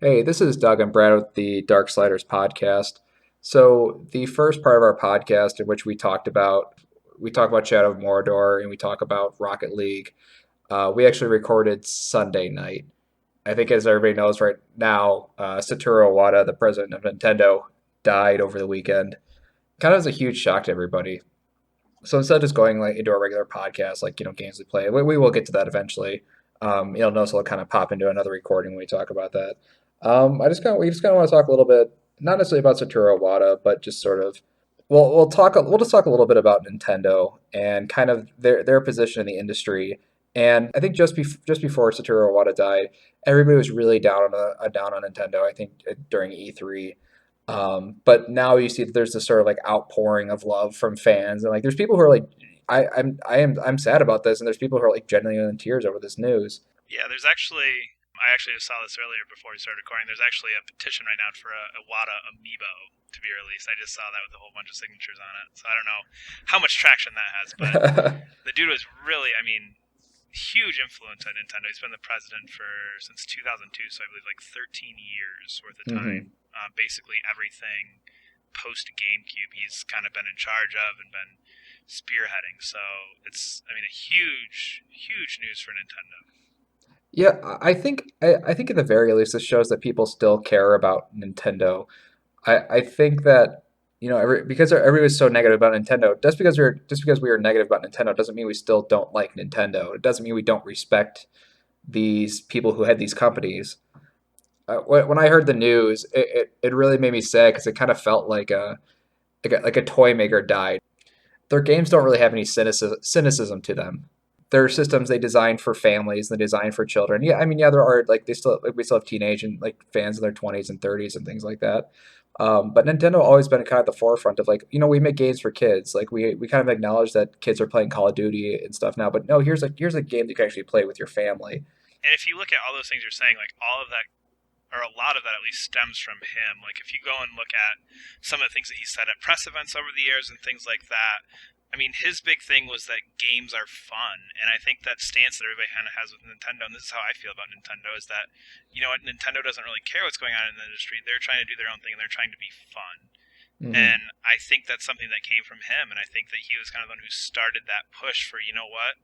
Hey, this is Doug and Brad with the Darksliders podcast. So the first part of our podcast in which we talk about Shadow of Mordor and we talk about Rocket League. We actually recorded Sunday night. I think as everybody knows right now, Satoru Iwata, the president of Nintendo, died over the weekend. Kind of was a huge shock to everybody. So instead of just going like into our regular podcast, like games we play, we will get to that eventually. You'll notice we'll kind of pop into another recording when we talk about that. We just kind of want to talk a little bit, not necessarily about Satoru Iwata, but just sort of, we'll just talk a little bit about Nintendo and kind of their position in the industry. And I think just before Satoru Iwata died, everybody was really down on Nintendo. I think during E3. But now you see that there's this sort of like outpouring of love from fans, and like there's people who are like, I'm sad about this, and there's people who are like genuinely in tears over this news. Yeah, I actually just saw this earlier before we started recording. There's actually a petition right now for a Wada amiibo to be released. I just saw that with a whole bunch of signatures on it. So I don't know how much traction that has, but the dude was really, huge influence at Nintendo. He's been the president since 2002, so I believe like 13 years worth of hmm time. Basically everything post GameCube, he's kind of been in charge of and been spearheading. So it's, a huge, huge news for Nintendo. Yeah, I think at the very least this shows that people still care about Nintendo. I think that because everybody's so negative about Nintendo, just because we are negative about Nintendo doesn't mean we still don't like Nintendo. It doesn't mean we don't respect these people who had these companies. When I heard the news, it really made me sad because it kind of felt like a toy maker died. Their games don't really have any cynicism to them. They're systems they designed for families, they designed for children. Yeah, I mean, yeah, there are like we still have teenage and like fans in their 20s and 30s and things like that. But Nintendo always been kind of at the forefront of like we make games for kids. Like we kind of acknowledge that kids are playing Call of Duty and stuff now, but no, here's a game that you can actually play with your family. And if you look at all those things you're saying, like all of that, or a lot of that at least, stems from him. Like if you go and look at some of the things that he said at press events over the years and things like that, his big thing was that games are fun, and I think that stance that everybody kind of has with Nintendo, and this is how I feel about Nintendo, is that Nintendo doesn't really care what's going on in the industry. They're trying to do their own thing, and they're trying to be fun. hmm And I think that's something that came from him, and I think that he was kind of the one who started that push for what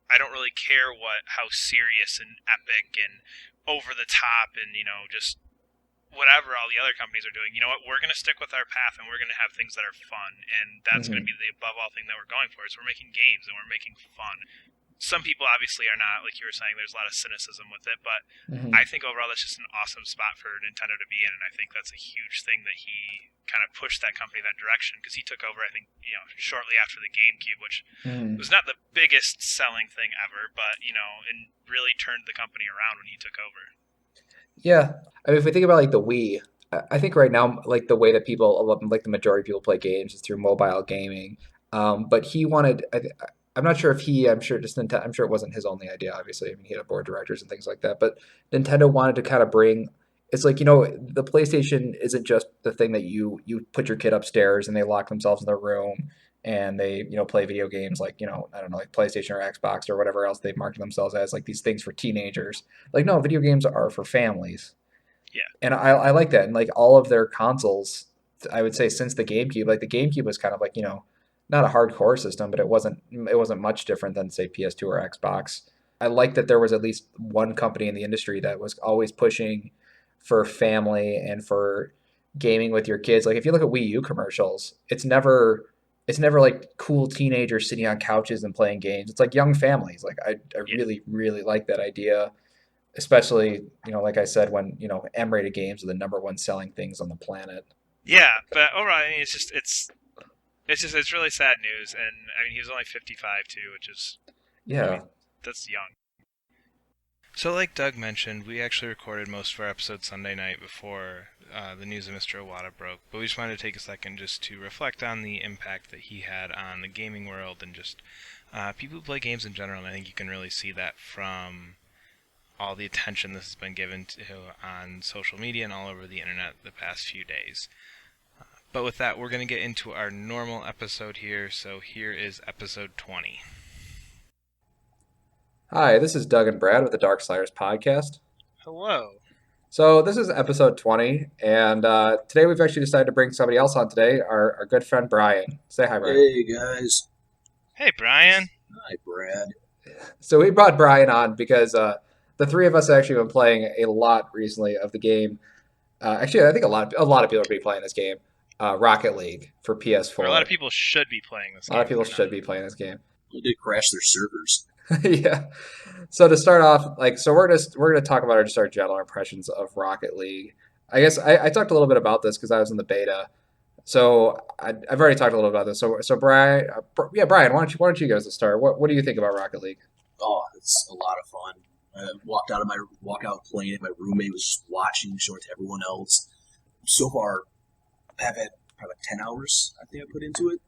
I don't really care how serious and epic and over the top and just whatever all the other companies are doing. You know what? We're going to stick with our path and we're going to have things that are fun, and that's going to hmm be the above all thing that we're going for. Is we're making games and we're making fun. Some people obviously are not, like you were saying. There's a lot of cynicism with it, but hmm I think overall that's just an awesome spot for Nintendo to be in, and I think that's a huge thing that he kind of pushed that company that direction because he took over. I think shortly after the GameCube, which hmm was not the biggest selling thing ever, but and really turned the company around when he took over. Yeah, I mean, if we think about like the Wii, I think right now like the way that like the majority of people play games is through mobile gaming. But he wanted. I'm not sure if he. I'm sure just Nintendo. I'm sure it wasn't his only idea. Obviously, I mean, he had a board of directors and things like that. But Nintendo wanted to kind of bring. It's like the PlayStation isn't just the thing that you put your kid upstairs and they lock themselves in their room and they play video games like I don't know like PlayStation or Xbox or whatever else they market themselves as like these things for teenagers. Like, no, video games are for families. Yeah, And I like that. And like all of their consoles, I would say since the GameCube, like the GameCube was kind of like, not a hardcore system, but it wasn't much different than say PS2 or Xbox. I like that there was at least one company in the industry that was always pushing for family and for gaming with your kids. Like if you look at Wii U commercials, it's never like cool teenagers sitting on couches and playing games. It's like young families. Like I yeah, really, really like that idea, especially like I said, when M-rated games are the number one selling things on the planet. yeah. But overall, it's really sad news, and he was only 55 too, which is, I Yeah. mean, that's young. So, like Doug mentioned, we actually recorded most of our episodes Sunday night before the news of Mr. Iwata broke, but we just wanted to take a second just to reflect on the impact that he had on the gaming world and just people who play games in general. And I think you can really see that from all the attention this has been given to on social media and all over the internet the past few days. But with that, we're going to get into our normal episode here. So here is episode 20. Hi, this is Doug and Brad with the Darksliders podcast. Hello. So this is episode 20, and today we've actually decided to bring somebody else on today, our good friend Brian. Say hi, Brian. Hey guys. Hey, Brian. Hi, Brad. So we brought Brian on because the three of us have actually been playing a lot recently of the game. Actually, I think a lot of people are be playing this game, Rocket League for Or a lot of PS4. people should be playing this A lot game of if people they're not. should be playing this game. They did crash their servers. Yeah. So to start off, we're gonna talk about our general impressions of Rocket League. I guess I talked a little bit about this because I was in the beta. So I've already talked a little about this. So Brian, yeah, Brian, why don't you give us a start? What do you think about Rocket League? Oh, it's a lot of fun. I walk out playing it. My roommate was just watching, showing it to everyone else. So far, I've had probably like 10 hours. I think I put into it.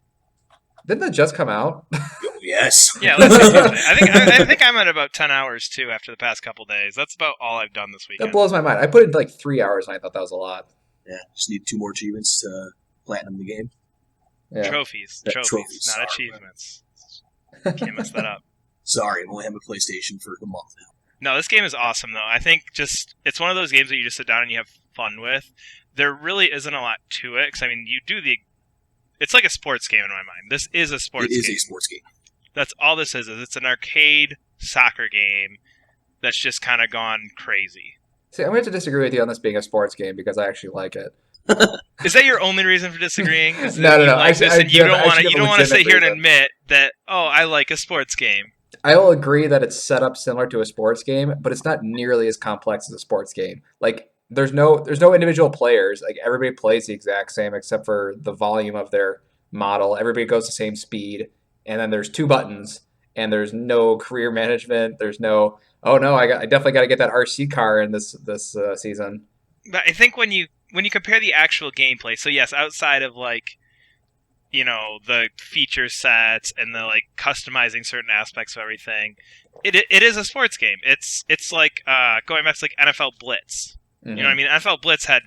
Didn't that just come out? Oh, yes. Yeah, let's get to it. I think I'm at about 10 hours too after the past couple days. That's about all I've done this That weekend. blows my mind. I put in like 3 hours and I thought that was a lot. Yeah, just need 2 more achievements to platinum the game. Yeah. Trophies, Trophies, not sorry. achievements. Can't mess that up. Sorry, I've only had my PlayStation for a month now. No, this game is awesome though. I think it's one of those games that you just sit down and you have fun with. There really isn't a lot to it because I mean it's like a sports game in my mind. This is a sports game. It is a sports game. That's all this is it's an arcade soccer game that's just kind of gone crazy. See, I'm going to disagree with you on this being a sports game because I actually like it. Is that your only reason for disagreeing? Is that No. you like this and you don't want actually to have a sit here and legitimate reason. admit that I like a sports game. I will agree that it's set up similar to a sports game, but it's not nearly as complex as a sports game. Like there's no individual players. Like everybody plays the exact same except for the volume of their model. Everybody goes the same speed, and then there's two buttons, and there's no career management. There's no oh no, I definitely got to get that RC car in this season. But I think when you compare the actual gameplay, so yes, outside of like the feature sets and the like customizing certain aspects of everything, it is a sports game. It's like going back to like NFL Blitz. Mm-hmm. You know what I mean? NFL Blitz had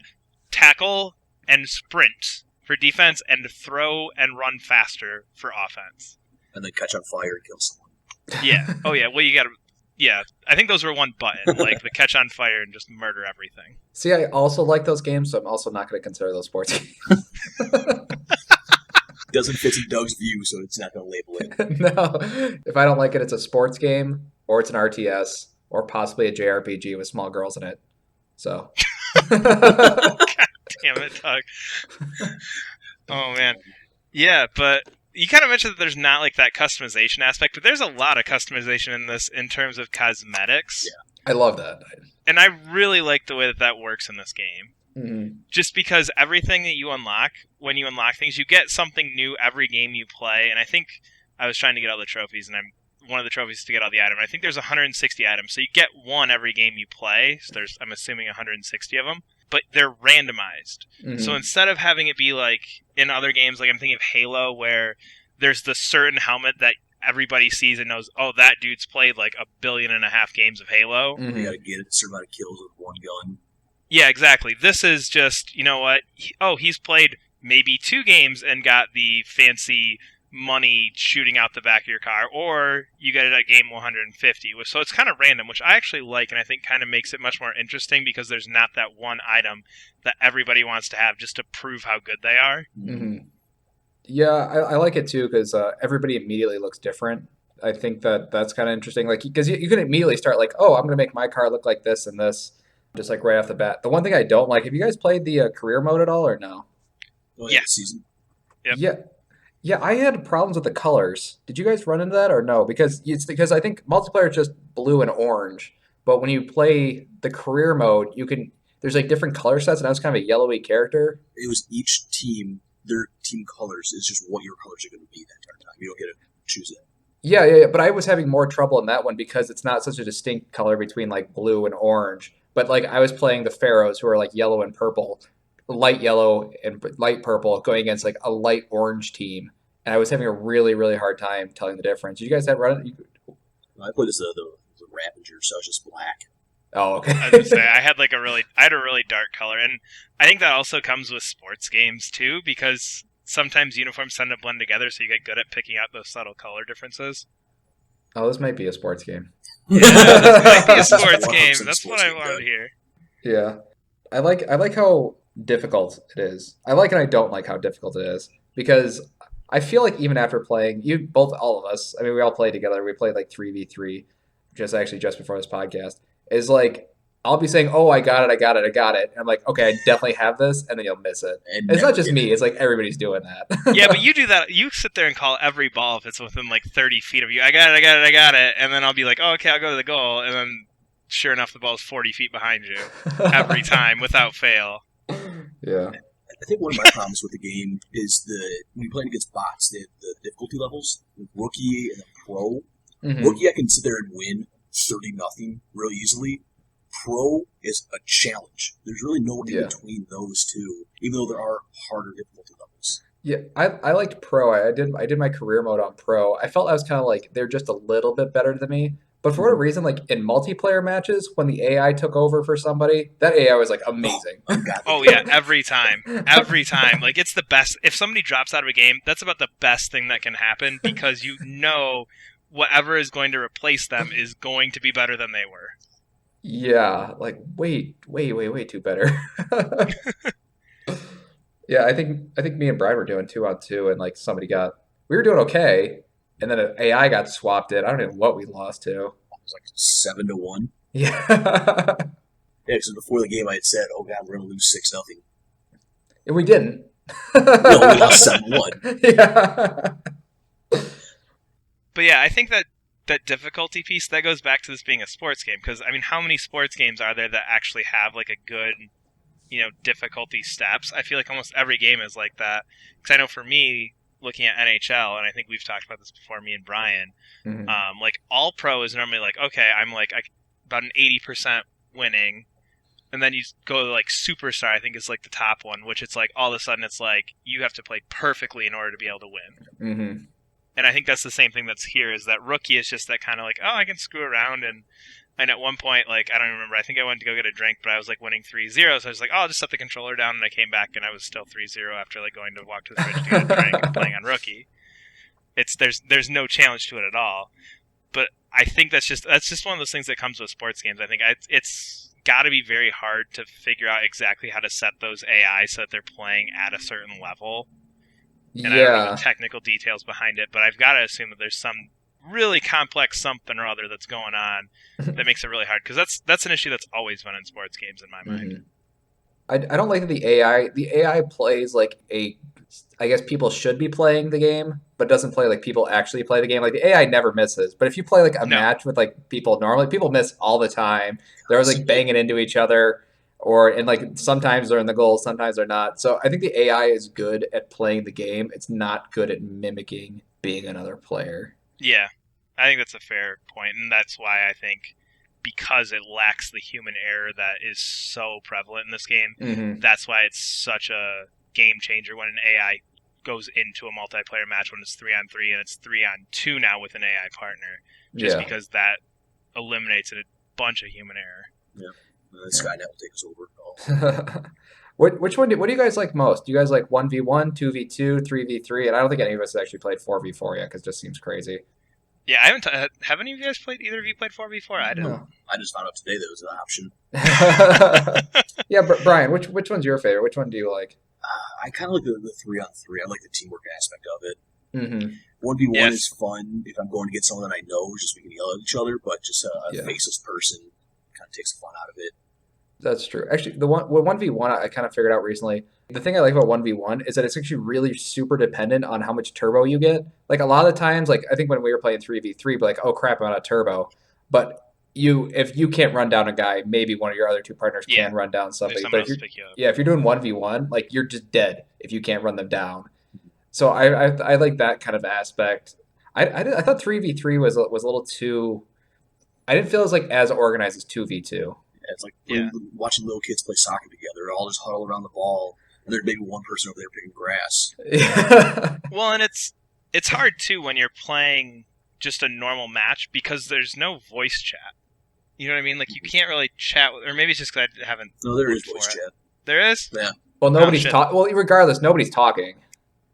tackle and sprint for defense and throw and run faster for offense. And then catch on fire and kill someone. Yeah. Oh yeah. Well, you got to. Yeah, I think those were one button, like the catch on fire and just murder everything. See, I also like those games, so I'm also not going to consider those sports games. Doesn't fit in Doug's view, so it's not going to label it. No, if I don't like it, it's a sports game, or it's an RTS, or possibly a JRPG with small girls in it. So, Damn it, Doug. Oh man, yeah, but you kind of mentioned that there's not like that customization aspect, but there's a lot of customization in this in terms of cosmetics. I love that. And I really like the way that works in this game. Mm-hmm. Just because everything that you unlock, when you unlock things, you get something new every game you play. And I think I was trying to get all the trophies, and one of the trophies is to get all the items. I think there's 160 items, so you get one every game you play. So I'm assuming 160 of them, but they're randomized. Mm-hmm. So instead of having it be like in other games, like I'm thinking of Halo, where there's the certain helmet that everybody sees and knows, oh, that dude's played like 1.5 billion games of Halo. Mm-hmm. You got to get a certain amount of kills with one gun. Yeah, exactly. This is just, you know what? He's played maybe 2 games and got the fancy money shooting out the back of your car, or you get it at game 150. So it's kind of random, which I actually like, and I think kind of makes it much more interesting because there's not that one item that everybody wants to have just to prove how good they are. Mm-hmm. Yeah, I like it too because everybody immediately looks different. I think that's kind of interesting. Like, because you can immediately start like, oh, I'm going to make my car look like this and this, just like right off the bat. The one thing I don't like, have you guys played the career mode at all or no? Oh, Yeah. Season. Yep. Yeah, I had problems with the colors. Did you guys run into that or no? Because I think multiplayer is just blue and orange, but when you play the career mode, there's like different color sets, and I was kind of a yellowy character. It was each team, their team colors is just what your colors are going to be that entire time. You don't get to choose it. Yeah, but I was having more trouble in that one because it's not such a distinct color between like blue and orange. But like I was playing the Pharaohs who are like yellow and purple, light yellow and light purple going against like a light orange team, and I was having a really, really hard time telling the difference. Did you guys have run? I played as the Ravager, so it's just black. Oh, okay. I was gonna say I had a really dark color, and I think that also comes with sports games too, because sometimes uniforms tend to blend together, so you get good at picking out those subtle color differences. Oh, this might be a sports game. Yeah, this might be a sports Wow, game. it's a That's sports what I game, wanted Doug. to hear. Yeah. I like how difficult it is. I like and I don't like how difficult it is because I feel like even after playing, you both, all of us, I mean, we all played together. We played like 3v3, just actually just before this podcast. Is like I'll be saying, "Oh, I got it, I got it, I got it," and I'm like, "Okay, I definitely have this," and then you'll miss it. and And it's not never just get it. me; it's like everybody's doing Yeah, but that. you do that. You sit there and call every ball if it's within like 30 feet of you. I got it, I got it, I got it. And then I'll be like, oh, okay, I'll go to the goal. And then sure enough, the ball's 40 feet behind you every time without fail. Yeah. I think one of my problems with the game is when you're playing against bots, the difficulty levels, rookie and then pro. Hmm. Rookie, I can sit there and win 30-0 real easily. Pro is a challenge. There's really no in Yeah. between those two, even though there are harder difficulty levels. Yeah, I liked Pro. I did my career mode on Pro. I felt I was kind of like they're just a little bit better than me. But for whatever Mhm. reason, like in multiplayer matches, when the AI took over for somebody, that AI was like Oh, amazing. ungodly Oh, good. yeah, every time. Every time. Like, it's the best. If somebody drops out of a game, that's about the best thing that can happen because you know whatever is going to replace them is going to be better than they were. Yeah, like way too better. Yeah, I think me and Brian were doing 2-on-2, and like we were doing okay, and then an AI got swapped in. I don't know what we lost to. It was like 7-1. Yeah, Yeah, because before the game I had said, "Oh God, we're gonna lose 6-0." and we didn't. No, we lost 7-1. Yeah. But yeah, I think that difficulty piece that goes back to this being a sports game because I mean, how many sports games are there that actually have like a good difficulty steps? I feel like almost every game is like that. Because I know for me, looking at NHL, and I think we've talked about this before, me and Brian, Mhm. like all pro is normally like, okay, I'm like about an 80% winning. And then you go to like superstar, I think is like the top one, which it's like all of a sudden it's like you have to play perfectly in order to be able to win. Mhm. And I think that's the same thing that's here is that rookie is just that kind of like, oh, I can screw around. And at one point, like, I don't remember, I think I went to go get a drink, but I was like winning 3-0. So I was like, oh, I'll just set the controller down. And I came back and I was still 3-0 after like going to walk to the fridge to get a drink and playing on rookie. There's no challenge to it at all. But I think that's just one of those things that comes with sports games. I think it's got to be very hard to figure out exactly how to set those AI so that they're playing at a certain level. And I don't know the Yeah. technical details behind it, but I've got to assume that there's some really complex something or other that's going on that makes it really hard because that's an issue that's always been in sports games in my mind. Mhm. I don't like that the AI plays like I guess people should be playing the game, but doesn't play like people actually play the game. Like the AI never misses. But if you play like a No, match with like people normally, people miss all the time. They're always like Constantly. banging into each other, and like sometimes they're in the goal, sometimes they're not. So I think the AI is good at playing the game. It's not good at mimicking being another player. yeah, I think that's a fair point, and that's why I think because it lacks the human error that is so prevalent in this game, Hmm. that's why it's such a game changer when an AI goes into a multiplayer match when it's 3-on-3 and it's 3-on-2 now with an AI partner, just Yeah. because that eliminates a bunch of human error. Yeah. Skynet will take us over. Oh. Which one? What do you guys like most? Do you guys like 1v1, 2v2, 3v3? And I don't think any of us have actually played 4v4 yet because it just seems crazy. Yeah, I haven't. Have any of you guys played? Either of you played 4v4? I didn't. Nope. No. I just found out today that it was an option. Yeah, but Brian, which one's your favorite? Which one do you like? I kind of like the 3-on-3. I like the teamwork aspect of it. Hmm. 1v1 Yes. is fun if I'm going to get someone that I know, just we can yell at each other, but just a Yeah, faceless person kind of takes the fun out of it. that's true. Actually, the 1v1 I kind of figured out recently. The thing I like about 1v1 is that it's actually really super dependent on how much turbo you get. Like a lot of times, like I think when we were playing 3v3, but like, oh crap, I'm out of turbo. But if you can't run down a guy, maybe one of your other two partners Yeah, can run down there's somebody. someone But if else you're to pick you up. yeah, if you're doing 1v1, like you're just dead if you can't run them down. So I like that kind of aspect. I thought 3v3 was a little too. I didn't feel as organized as 2v2. Yeah, it's like Yeah. watching little kids play soccer together. They're all just huddle around the ball, and there's maybe one person over there picking grass. Well, and it's hard too when you're playing just a normal match because there's no voice chat. You know what I mean? Like you can't really chat, or maybe it's just because I haven't No, there is looked voice for it. chat. There is. Yeah. Well, Oh nobody's shit. talking. Well, regardless, nobody's talking.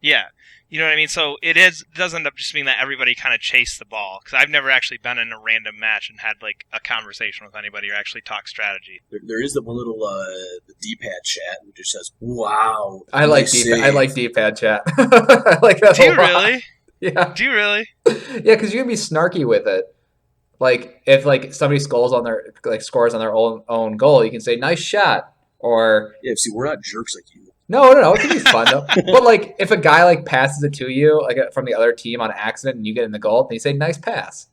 Yeah. You know what I mean? So it does end up just being that everybody kind of chased the ball. Because I've never actually been in a random match and had like a conversation with anybody or actually talk strategy. There is the one little the D-pad chat which just says, "Wow, I like nice D-pad chat. I like that Do a you lot. really? Yeah. Do you really? Yeah, because you can be snarky with it. Like if like somebody scores on their own goal, you can say nice shot or Yeah, see, we're not jerks like you. no. It can be fun though. But like if a guy like passes it to you like from the other team on accident and you get in the goal, and you say nice pass.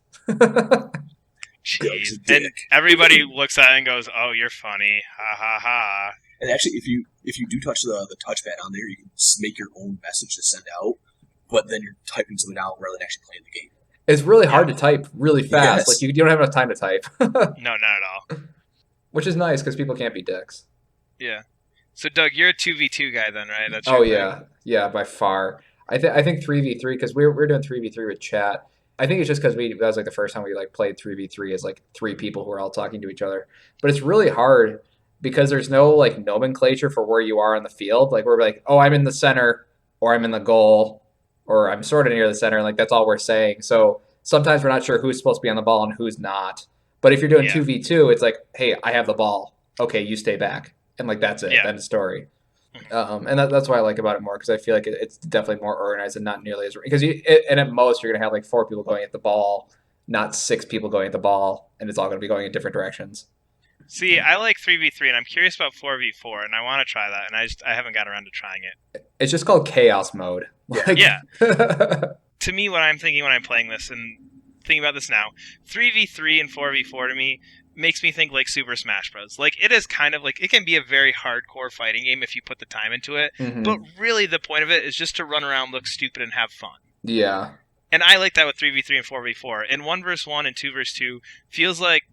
Jeez. And everybody looks at it and goes, "Oh, you're funny, ha ha ha." And actually, if you do touch the touchpad on there, you can make your own message to send out, but then you're typing something out rather than actually playing the game. It's really hard to type really fast. Yes. Like you don't have enough time to type. No, not at all. Which is nice because people can't be dicks. Yeah. So, Doug, you're a 2v2 guy then, right? That's Oh your yeah, thing. yeah, by far. I think 3v3 because we're doing 3v3 with chat. I think it's just because that was like the first time we like played 3v3 as like three people who are all talking to each other. But it's really hard because there's no like nomenclature for where you are on the field. Like we're like, oh, I'm in the center, or I'm in the goal, or I'm sort of near the center. Like that's all we're saying. So sometimes we're not sure who's supposed to be on the ball and who's not. But if you're doing Yeah. 2v2, it's like, hey, I have the ball. Okay, you stay back, and like that's it. Yeah. End of story. And that's why I like about it more because I feel like it's definitely more organized and not nearly as because and at most you're gonna have like 4 people going at the ball, not 6 people going at the ball, and it's all gonna be going in different directions. See, I like 3v3, and I'm curious about 4v4, and I want to try that, and I haven't got around to trying it. It's just called chaos mode. Like, Yeah. To me, what I'm thinking when I'm playing this and thinking about this now, 3v3 and 4v4 to me makes me think like Super Smash Bros. Like it is kind of like it can be a very hardcore fighting game if you put the time into it, Mhm. but really the point of it is just to run around, look stupid, and have fun. Yeah. And I like that with 3v3 and 4v4. And 1 versus 1 and 2 versus 2 feels like,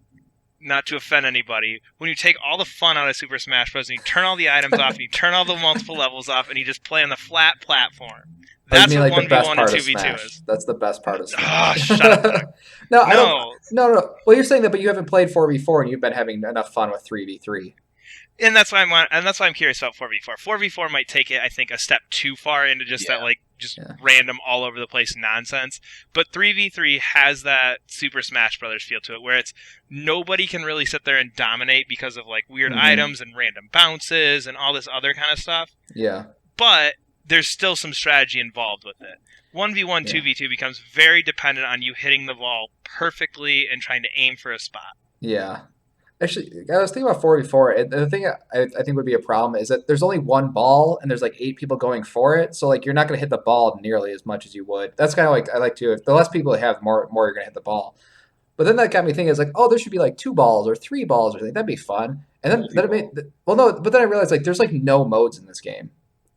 not to offend anybody, when you take all the fun out of Super Smash Bros. And you turn all the items off, and you turn all the multiple levels off, and you just play on the flat platform. That's mean what like the best 1v1 and part of 2v2 Smash. is. That's the best part of Oh, Smash. shut up, Doug. No, I No. don't. No. Well, you're saying that, but you haven't played 4v4, and you've been having enough fun with 3v3. And that's why I'm curious about 4v4. 4v4 might take it, I think, a step too far into just that like random all over the place nonsense. But 3v3 has that Super Smash Brothers feel to it, where it's nobody can really sit there and dominate because of like weird items and random bounces and all this other kind of stuff. Yeah. But there's still some strategy involved with it. 1v1, 2v2 becomes very dependent on you hitting the ball perfectly and trying to aim for a spot. Yeah. Actually, I was thinking about 4v4. And the thing I think would be a problem is that there's only one ball and there's like 8 people going for it. So like you're not going to hit the ball nearly as much as you would. That's kind of like I like to. If the less people you have, more you're going to hit the ball. But then that got me thinking, it's like, oh, there should be like 2 balls or 3 balls or something. That'd be fun. And then it made no. But then I realized like there's like no modes in this game.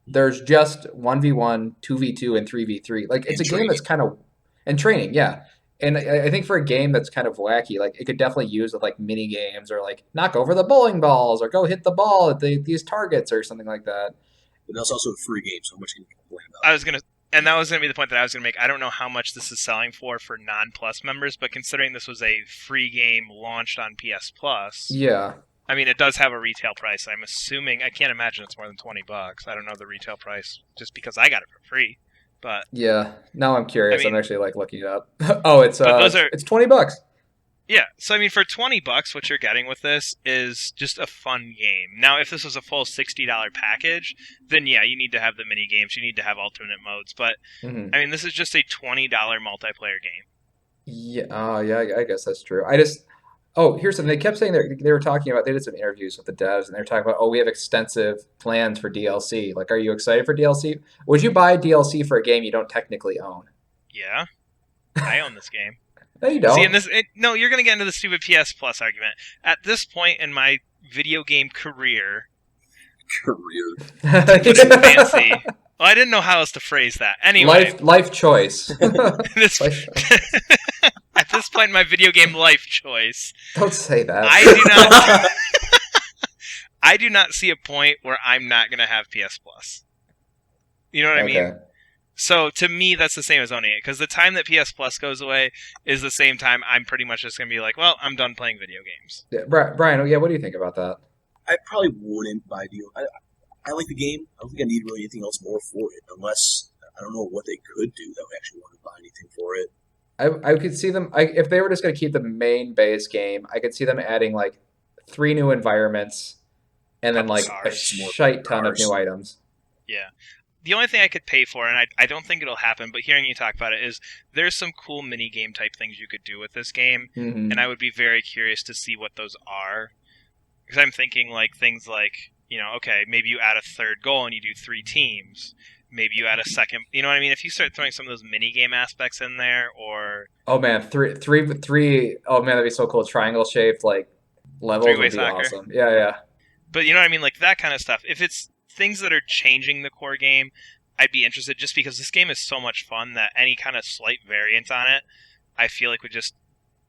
There's just 1v1, 2v2, and 3v3. Like it's a game that's kind of and training, yeah. And I think for a game that's kind of wacky, like it could definitely use with like mini games or like knock over the bowling balls or go hit the ball at these targets or something like that. But that's also a free game, so how much can you complain about? That was gonna be the point that I was gonna make. I don't know how much this is selling for non-Plus members, but considering this was a free game launched on PS Plus, yeah. I mean, it does have a retail price. I'm assuming I can't imagine it's more than $20. I don't know the retail price just because I got it for free. But yeah, now I'm curious. I mean, I'm actually like looking it up. Oh, it's it's $20. Yeah, so I mean, for $20, what you're getting with this is just a fun game. Now, if this was a full $60 package, then yeah, you need to have the mini games, you need to have alternate modes. But I mean, this is just a $20 multiplayer game. Yeah, yeah, I guess that's true. Here's something. They kept saying they were talking about. They did some interviews with the devs, and they were talking about, we have extensive plans for DLC. Like, are you excited for DLC? Would you buy DLC for a game you don't technically own? Yeah, I own this game. No, you don't. See, no, you're going to get into the stupid PS Plus argument. At this point in my video game career, which is fancy. Well, I didn't know how else to phrase that. Anyway, life choice. At this point in my video game life choice, don't say that. I do not see a point where I'm not going to have PS Plus. You know what I mean? So to me, that's the same as owning it, because the time that PS Plus goes away is the same time I'm pretty much just going to be like, well, I'm done playing video games. Yeah, Brian, yeah, what do you think about that? I probably wouldn't buy deal. I like the game. I don't think I need really anything else more for it, unless I don't know what they could do that would actually want to buy anything for it. I could see them if they were just going to keep the main base game. I could see them adding like 3 new environments and then Couple like a cars. Some more shite ton of cars. new items. Yeah. The only thing I could pay for, and I don't think it'll happen, but hearing you talk about it, is there's some cool mini game type things you could do with this game, Mm-hmm. and I would be very curious to see what those are. Because I'm thinking like things like, okay, maybe you add a third goal and you do 3 teams. Maybe you add a second. You know what I mean? If you start throwing some of those mini game aspects in there, or Oh man, three. Oh man, that'd be so cool. Triangle shaped like levels three-way would be soccer. awesome. Yeah. But you know what I mean? Like that kind of stuff. If it's things that are changing the core game, I'd be interested just because this game is so much fun that any kind of slight variant on it, I feel like would just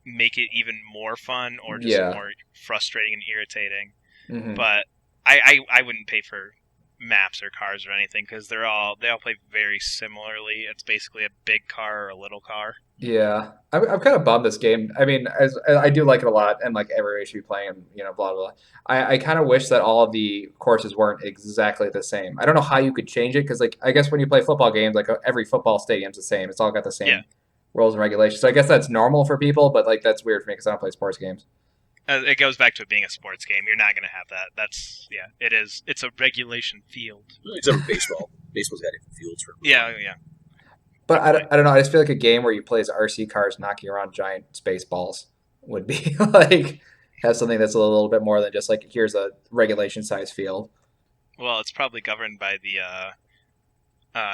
make it even more fun or just Yeah. more frustrating and irritating. Mm-hmm. But I wouldn't pay for maps or cars or anything because they all play very similarly. It's basically a big car or a little car. Yeah, I'm kind of bummed this game. I mean, as I do like it a lot, and like everybody should be playing, blah blah. I kind of wish that all of the courses weren't exactly the same. I don't know how you could change it because, like, I guess when you play football games, like every football stadium's the same. It's all got the same Yeah. rules and regulations. So I guess that's normal for people, but like that's weird for me because I don't play sports games. It goes back to it being a sports game. You're not going to have that. That's it is. It's a regulation field. Except for baseball. Baseball's got different fields for Yeah. But I don't know. I just feel like a game where you play as RC cars knocking around giant space balls would be like have something that's a little bit more than just like here's a regulation size field. Well, it's probably governed by the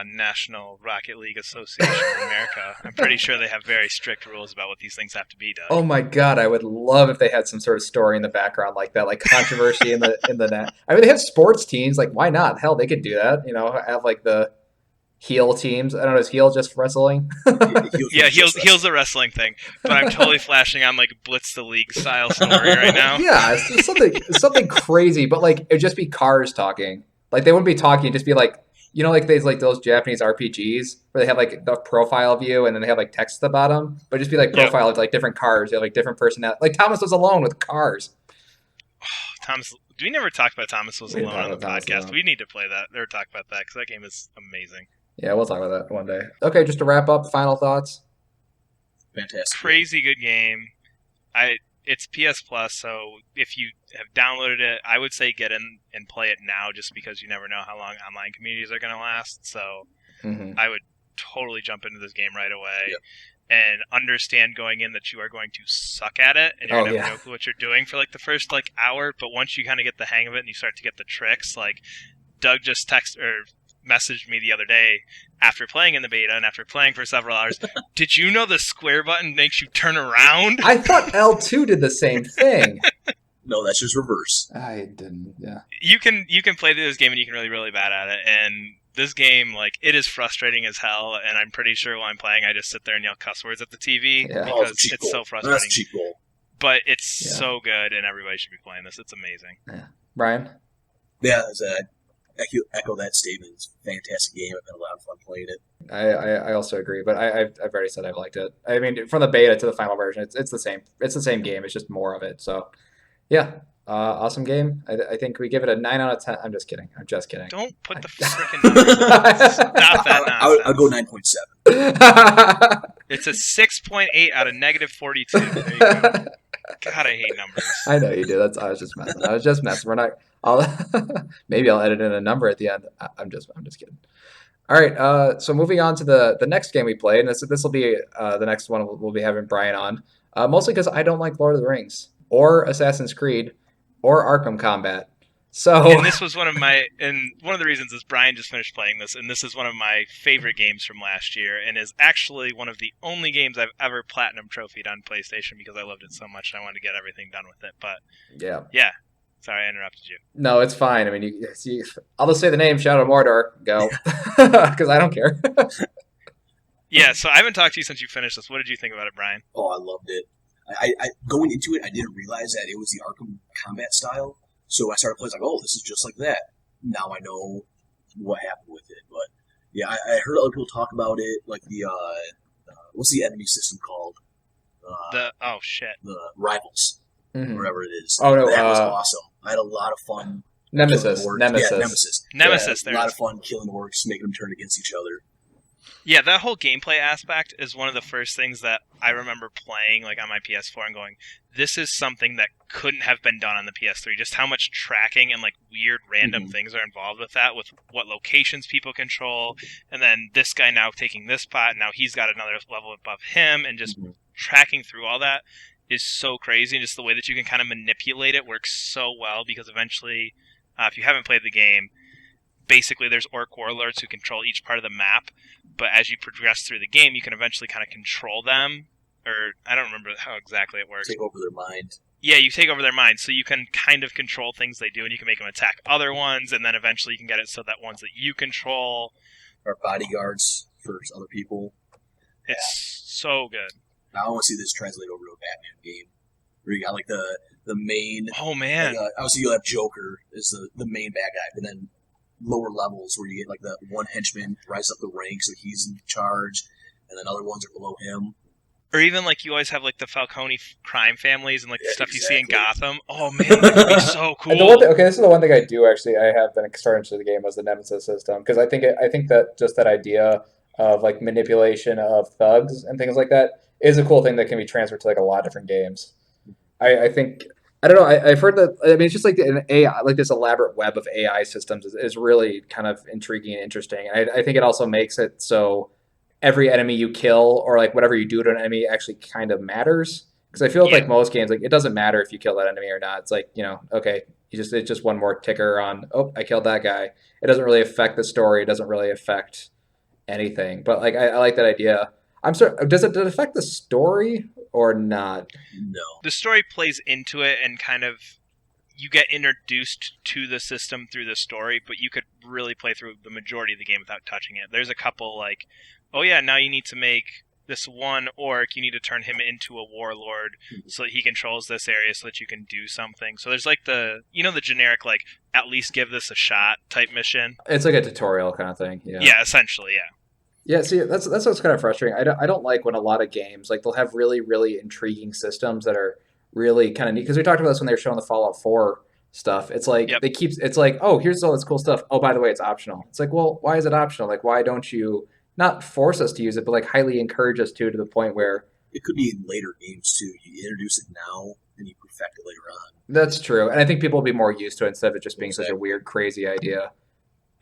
National Rocket League Association of America. I'm pretty sure they have very strict rules about what these things have to be done. Oh my god, I would love if they had some sort of story in the background like that, like controversy in the net. I mean, they have sports teams, like why not? Hell, they could do that. Have like the heel teams. I don't know, is heel just wrestling? Yeah, heel's a wrestling thing, but I'm totally flashing on like Blitz the League style story right now. Yeah, it's something crazy, but like it'd just be cars talking. Like they wouldn't be talking, it'd just be like like those Japanese RPGs where they have like the profile view and then they have like text at the bottom, but just be like profile of like different cars, you have like different personality. Like Thomas was alone with cars. Thomas, we never talked about Thomas Was We didn't Alone talk on the about Thomas Was podcast. Alone. We need to play that or talk about that because that game is amazing. Yeah, we'll talk about that one day. Okay, just to wrap up, final thoughts. Fantastic. Crazy good game. It's PS Plus, so if you have downloaded it, I would say get in and play it now just because you never know how long online communities are going to last. So I would totally jump into this game right away and understand going in that you are going to suck at it and you're going to have no clue what you're doing for like the first like hour. But once you kind of get the hang of it and you start to get the tricks, like Doug just messaged me the other day after playing in the beta and after playing for several hours. Did you know the square button makes you turn around? I thought L2 did the same thing. No, that's just reverse. I didn't. Yeah. You can play through this game and you can really bad at it. And this game, like, it is frustrating as hell. And I'm pretty sure while I'm playing, I just sit there and yell cuss words at the TV because it's so frustrating. That's a cheap goal. But it's so good, and everybody should be playing this. It's amazing. Yeah. Brian? Yeah, echo that statement. It's a fantastic game. I've had a lot of fun playing it. I also agree, but I've already said I've liked it. I mean, from the beta to the final version, it's the same. It's the same game. It's just more of it. So, yeah, awesome game. I think we give it a 9 out of 10. I'm just kidding. Don't put the freaking numbers. Stop that nonsense. I'll go 9.7. It's a 6.8 out of negative 42. There you go. God, I hate numbers. I know you do. I was just messing. We're not. Maybe I'll edit in a number at the end. I'm just kidding. All right. So moving on to the next game we played, and this will be the next one we'll be having Brian on. Mostly because I don't like Lord of the Rings or Assassin's Creed or Arkham Combat. So and this was one of the reasons is Brian just finished playing this, and this is one of my favorite games from last year, and is actually one of the only games I've ever platinum trophied on PlayStation because I loved it so much and I wanted to get everything done with it. But yeah. Sorry, I interrupted you. No, it's fine. I mean, I'll just say the name Shadow of Mordor. Go, because I don't care. Yeah, so I haven't talked to you since you finished this. What did you think about it, Brian? Oh, I loved it. I going into it, I didn't realize that it was the Arkham Combat style. So I started playing like, oh, this is just like that. Now I know what happened with it. But yeah, I heard other people talk about it, like the what's the enemy system called? The Rivals, whatever it is. Oh no, that was awesome. I had a lot of fun. Nemesis. Yeah, Nemesis. Nemesis. A lot of fun killing orcs, making them turn against each other. Yeah, that whole gameplay aspect is one of the first things that I remember playing like on my PS4 and going, this is something that couldn't have been done on the PS3. Just how much tracking and like weird random things are involved with that, with what locations people control, and then this guy now taking this spot, now he's got another level above him, and just tracking through all that is so crazy. And just the way that you can kind of manipulate it works so well, because eventually, if you haven't played the game, basically there's orc warlords who control each part of the map, but as you progress through the game, you can eventually kind of control them, or I don't remember how exactly it works. Take over their mind. Yeah, you take over their mind, so you can kind of control things they do, and you can make them attack other ones, and then eventually you can get it so that ones that you control are bodyguards for other people. It's so good. Now I want to see this translate over to a Batman game, where you got like the main. Oh man! Like, obviously, you'll have Joker as the main bad guy, but then lower levels where you get like the one henchman rise up the ranks, so he's in charge, and then other ones are below him. Or even like you always have like the Falcone crime families and like the stuff you see in Gotham. Oh man, that could be so cool. This is the one thing I do actually. I have been starting to the game was the Nemesis system, because I think that just that idea of like manipulation of thugs and things like that is a cool thing that can be transferred to like a lot of different games. I think I don't know. I've heard that. I mean, it's just like an AI, like this elaborate web of AI systems is really kind of intriguing and interesting. And I think it also makes it so every enemy you kill or like whatever you do to an enemy actually kind of matters. Because I feel like most games, like it doesn't matter if you kill that enemy or not. It's like, okay, it's just one more ticker on. Oh, I killed that guy. It doesn't really affect the story. It doesn't really affect anything. But like I like that idea. I'm sorry. Does it affect the story or not? No. The story plays into it, and kind of you get introduced to the system through the story, but you could really play through the majority of the game without touching it. There's a couple like, oh yeah, now you need to make this one orc, you need to turn him into a warlord so that he controls this area so that you can do something. So there's like the generic like at least give this a shot type mission. It's like a tutorial kind of thing. Yeah, essentially, yeah. Yeah, see, that's what's kind of frustrating. I don't like when a lot of games like they'll have really really intriguing systems that are really kind of neat, because we talked about this when they were showing the Fallout 4 stuff. It's like it's like, oh, here's all this cool stuff. Oh, by the way, it's optional. It's like, well, why is it optional? Like, why don't you not force us to use it, but like highly encourage us to the point where it could be in later games too. You introduce it now and you perfect it later on. That's true, and I think people will be more used to it instead of it just being such a weird, crazy idea.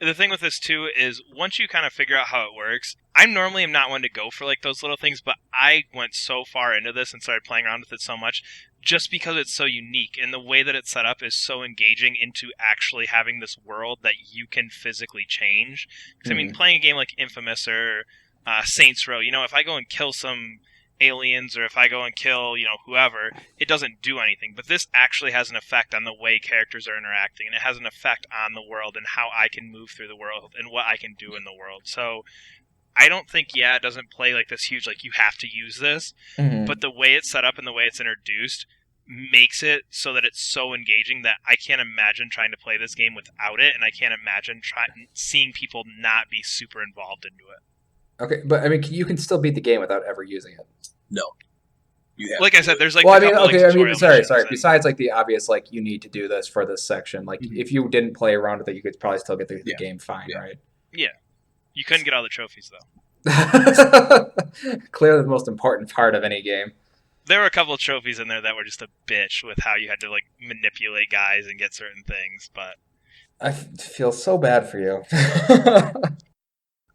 The thing with this too is once you kind of figure out how it works, I normally am not one to go for like those little things, but I went so far into this and started playing around with it so much just because it's so unique, and the way that it's set up is so engaging into actually having this world that you can physically change. Because I mean, playing a game like Infamous or Saints Row, if I go and kill some aliens, or if I go and kill, whoever, it doesn't do anything. But this actually has an effect on the way characters are interacting, and it has an effect on the world and how I can move through the world and what I can do in the world. So I don't think, it doesn't play like this huge, like, you have to use this, but the way it's set up and the way it's introduced makes it so that it's so engaging that I can't imagine trying to play this game without it, and I can't imagine seeing people not be super involved into it. Okay, but I mean, you can still beat the game without ever using it. No. Like I said, there's like sorry. Besides like the obvious, like you need to do this for this section. Like if you didn't play around with it, you could probably still get the game fine, right? Yeah. You couldn't get all the trophies though. Clearly, the most important part of any game. There were a couple of trophies in there that were just a bitch with how you had to like manipulate guys and get certain things, but I feel so bad for you.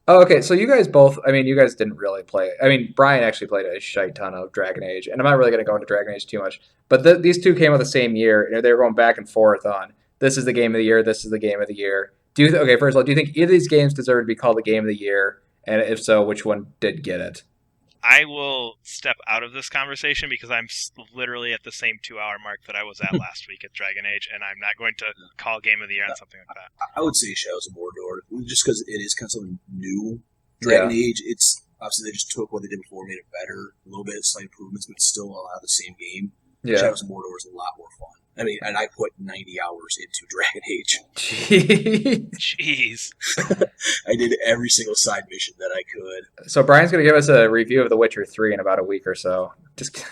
Oh, okay, so you guys both, I mean, you guys didn't really play. I mean, Brian actually played a shite ton of Dragon Age, and I'm not really going to go into Dragon Age too much, but these two came out the same year, and they were going back and forth on, this is the game of the year, this is the game of the year. Okay, first of all, do you think either of these games deserve to be called the game of the year, and if so, which one did get it? I will step out of this conversation because I'm literally at the same 2-hour mark that I was at last week at Dragon Age, and I'm not going to call Game of the Year on something like that. I would say Shadows of Mordor, just because it is kind of something new. Dragon Age, it's obviously they just took what they did before, made it better, a little bit of slight improvements, but it's still a lot of the same game. Yeah. Shadows of Mordor is a lot more fun. I mean, and I put 90 hours into Dragon Age. Jeez. I did every single side mission that I could. So Brian's going to give us a review of The Witcher 3 in about a week or so. Just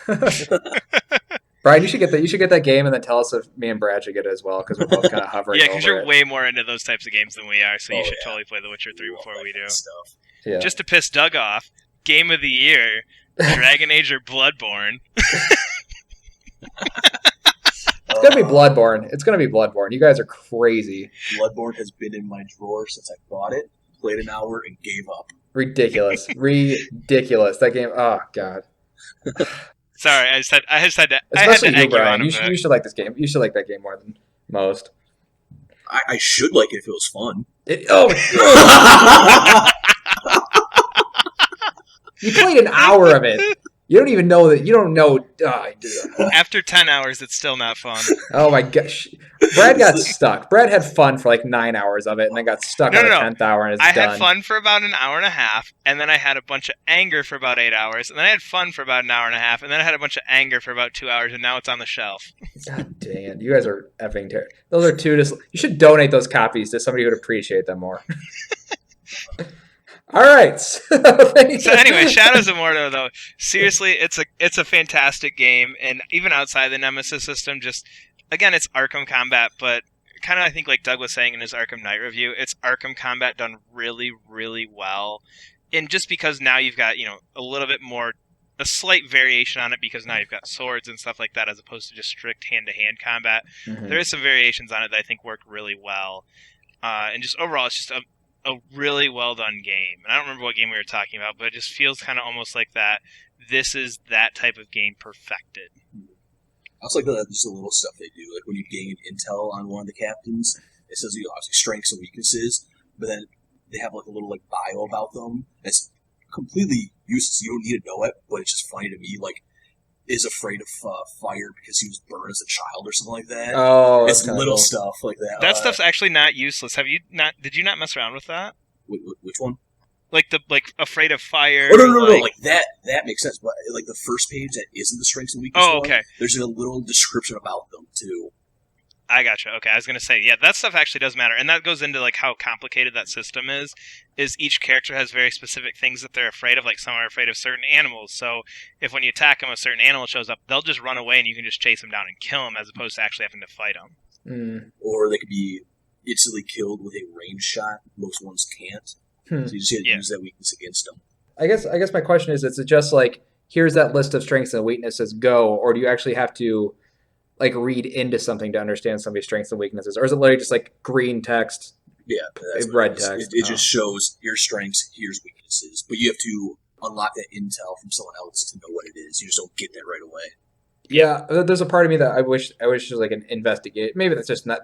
Brian, you should get that. You should get that game and then tell us if me and Brad should get it as well, because we're both kind of hovering. Yeah, because you're way more into those types of games than we are, so you should totally play The Witcher 3 before we do. Stuff. Yeah. Just to piss Doug off, Game of the Year, Dragon Age or Bloodborne. It's gonna be Bloodborne. It's gonna be Bloodborne. You guys are crazy. Bloodborne has been in my drawer since I bought it, played an hour, and gave up. Ridiculous. Ridiculous. That game. Oh god. Sorry, I just had to Especially you, egg you Brian. on a You bit. should like this game. You should like that game more than most. I should like it if it was fun. You played an hour of it. You don't even know that. You don't know. After 10 hours, it's still not fun. Oh my gosh. Brad got stuck. Brad had fun for like 9 hours of it and then got stuck on the 10th hour and it's I done. had fun for about an hour and a half, and then I had a bunch of anger for about 8 hours, and then I had fun for about an hour and a half, and then I had a bunch of anger for about 2 hours, and now it's on the shelf. God dang it. You guys are effing terrible. Those are two. You should donate those copies to somebody who would appreciate them more. All right. So anyway, Shadows of Mordor, though, seriously, it's a fantastic game, and even outside the Nemesis system, just, again, it's Arkham combat, but kind of, I think, like Doug was saying in his Arkham Knight review, it's Arkham combat done really, really well. And just because now you've got, a little bit more, a slight variation on it, because now you've got swords and stuff like that, as opposed to just strict hand-to-hand combat. Mm-hmm. There is some variations on it that I think work really well. And just overall, it's just a really well done game. And I don't remember what game we were talking about, but it just feels kind of almost like that. This is that type of game perfected. I also like just the little stuff they do. Like when you gain intel on one of the captains, it says obviously strengths and weaknesses, but then they have like a little like bio about them. It's completely useless. You don't need to know it, but it's just funny to me. Like, is afraid of fire because he was burned as a child or something like that. Oh, it's little cool stuff like that. That stuff's actually not useless. Did you not mess around with that? Which one? Like afraid of fire. Oh no! Like that makes sense. But like the first page that isn't the strengths and weaknesses. Oh, okay. There's a little description about them too. I gotcha. Okay, I was gonna say, yeah, that stuff actually does matter, and that goes into like how complicated that system is. Is each character has very specific things that they're afraid of. Like some are afraid of certain animals. So if when you attack them, a certain animal shows up, they'll just run away, and you can just chase them down and kill them, as opposed to actually having to fight them. Mm. Or they could be instantly killed with a range shot. Most ones can't. So you just have to use that weakness against them. I guess my question is it just like here's that list of strengths and weaknesses, go, or do you actually have to like read into something to understand somebody's strengths and weaknesses, or is it literally just like green text? Yeah, red text. It just shows here's strengths, here's weaknesses, but you have to unlock that intel from someone else to know what it is. You just don't get that right away. Yeah, there's a part of me that I wish was like an investigate. Maybe that's just not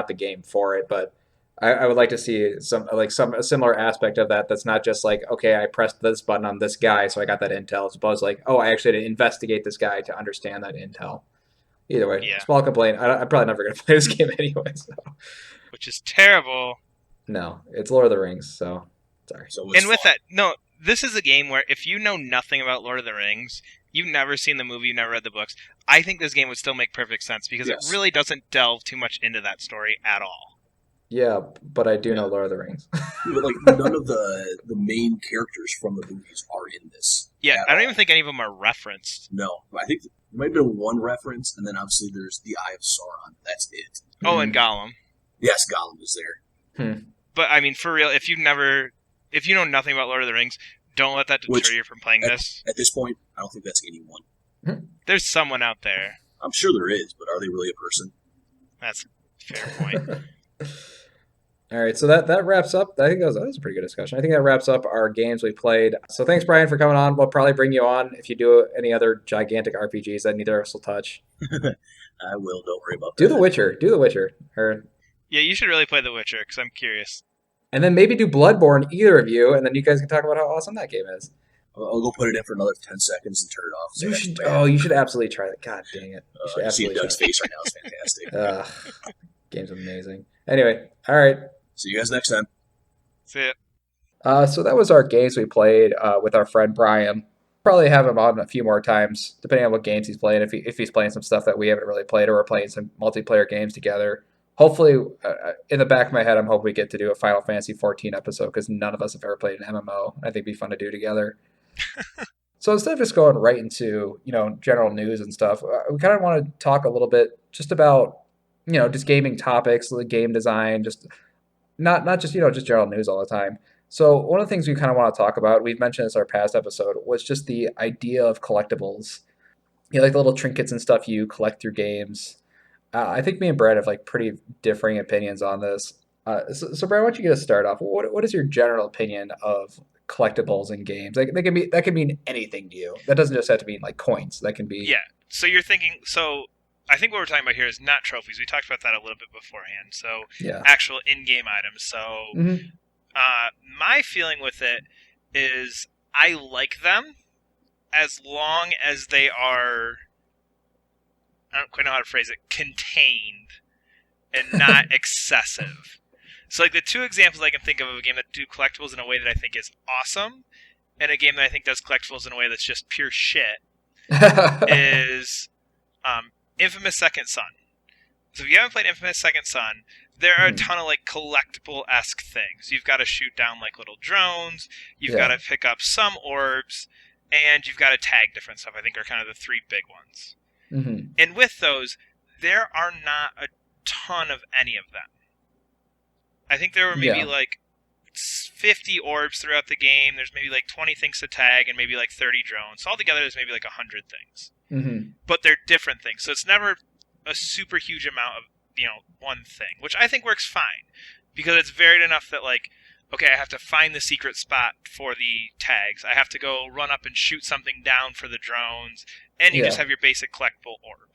the game for it, but I would like to see a similar aspect of that. That's not just like, okay, I pressed this button on this guy, so I got that intel. As opposed to like, oh, I actually had to investigate this guy to understand that intel. Either way, small complaint. I'm probably never going to play this game anyway. So. Which is terrible. No, it's Lord of the Rings, so sorry. And with that, no, this is a game where if you know nothing about Lord of the Rings, you've never seen the movie, you've never read the books, I think this game would still make perfect sense because it really doesn't delve too much into that story at all. Yeah, but I do know Lord of the Rings. But like none of the main characters from the movies are in this. Yeah, I don't even think any of them are referenced. No, I think there might have been one reference, and then obviously there's the Eye of Sauron. That's it. Oh, and Gollum. Yes, Gollum is there. But I mean, for real, if you know nothing about Lord of the Rings, don't let that deter you from playing this. At this point, I don't think that's anyone. There's someone out there. I'm sure there is, but are they really a person? That's a fair point. All right, so that wraps up. I think that was a pretty good discussion. I think that wraps up our games we played. So thanks, Brian, for coming on. We'll probably bring you on if you do any other gigantic RPGs that neither of us will touch. I will. Don't worry about that. Do The Witcher. Yeah, you should really play The Witcher because I'm curious. And then maybe do Bloodborne, either of you, and then you guys can talk about how awesome that game is. I'll go put it in for another 10 seconds and turn it off. You should absolutely try that. God dang it. You see Doug's face right now. It's fantastic. Game's amazing. Anyway, all right. See you guys next time. See ya. So that was our games we played with our friend Brian. Probably have him on a few more times, depending on what games he's playing. If he's playing some stuff that we haven't really played, or we're playing some multiplayer games together. Hopefully, in the back of my head, I'm hoping we get to do a Final Fantasy 14 episode because none of us have ever played an MMO. I think it'd be fun to do together. So instead of just going right into general news and stuff, we kind of want to talk a little bit just about just gaming topics, the game design, just not just just general news all the time. So one of the things we kind of want to talk about, we've mentioned this in our past episode, was just the idea of collectibles. Like the little trinkets and stuff you collect through games. I think me and Brad have like pretty differing opinions on this. So Brad, why don't you get us started off? What is your general opinion of collectibles in games? Like they can be that can mean anything to you. That doesn't just have to mean like coins. That can be Yeah. So you're thinking. So I think what we're talking about here is not trophies. We talked about that a little bit beforehand. So yeah. actual in-game items. So Hmm. my feeling with it is I like them as long as they are. I don't quite know how to phrase it. Contained and not excessive. So like the two examples I can think of a game that do collectibles in a way that I think is awesome, and a game that I think does collectibles in a way that's just pure shit is Infamous Second Son. So if you haven't played Infamous Second Son, there are a ton of like collectible-esque things. You've got to shoot down like little drones, you've got to pick up some orbs, and you've got to tag different stuff. I think are kind of the three big ones. Mm-hmm. And with those, there are not a ton of any of them. I think there were maybe like 50 orbs throughout the game. There's maybe like 20 things to tag and maybe like 30 drones. So altogether, there's maybe like 100 things. Mm-hmm. But they're different things. So it's never a super huge amount of, one thing, which I think works fine. Because it's varied enough that like, okay, I have to find the secret spot for the tags. I have to go run up and shoot something down for the drones. And you just have your basic collectible orb.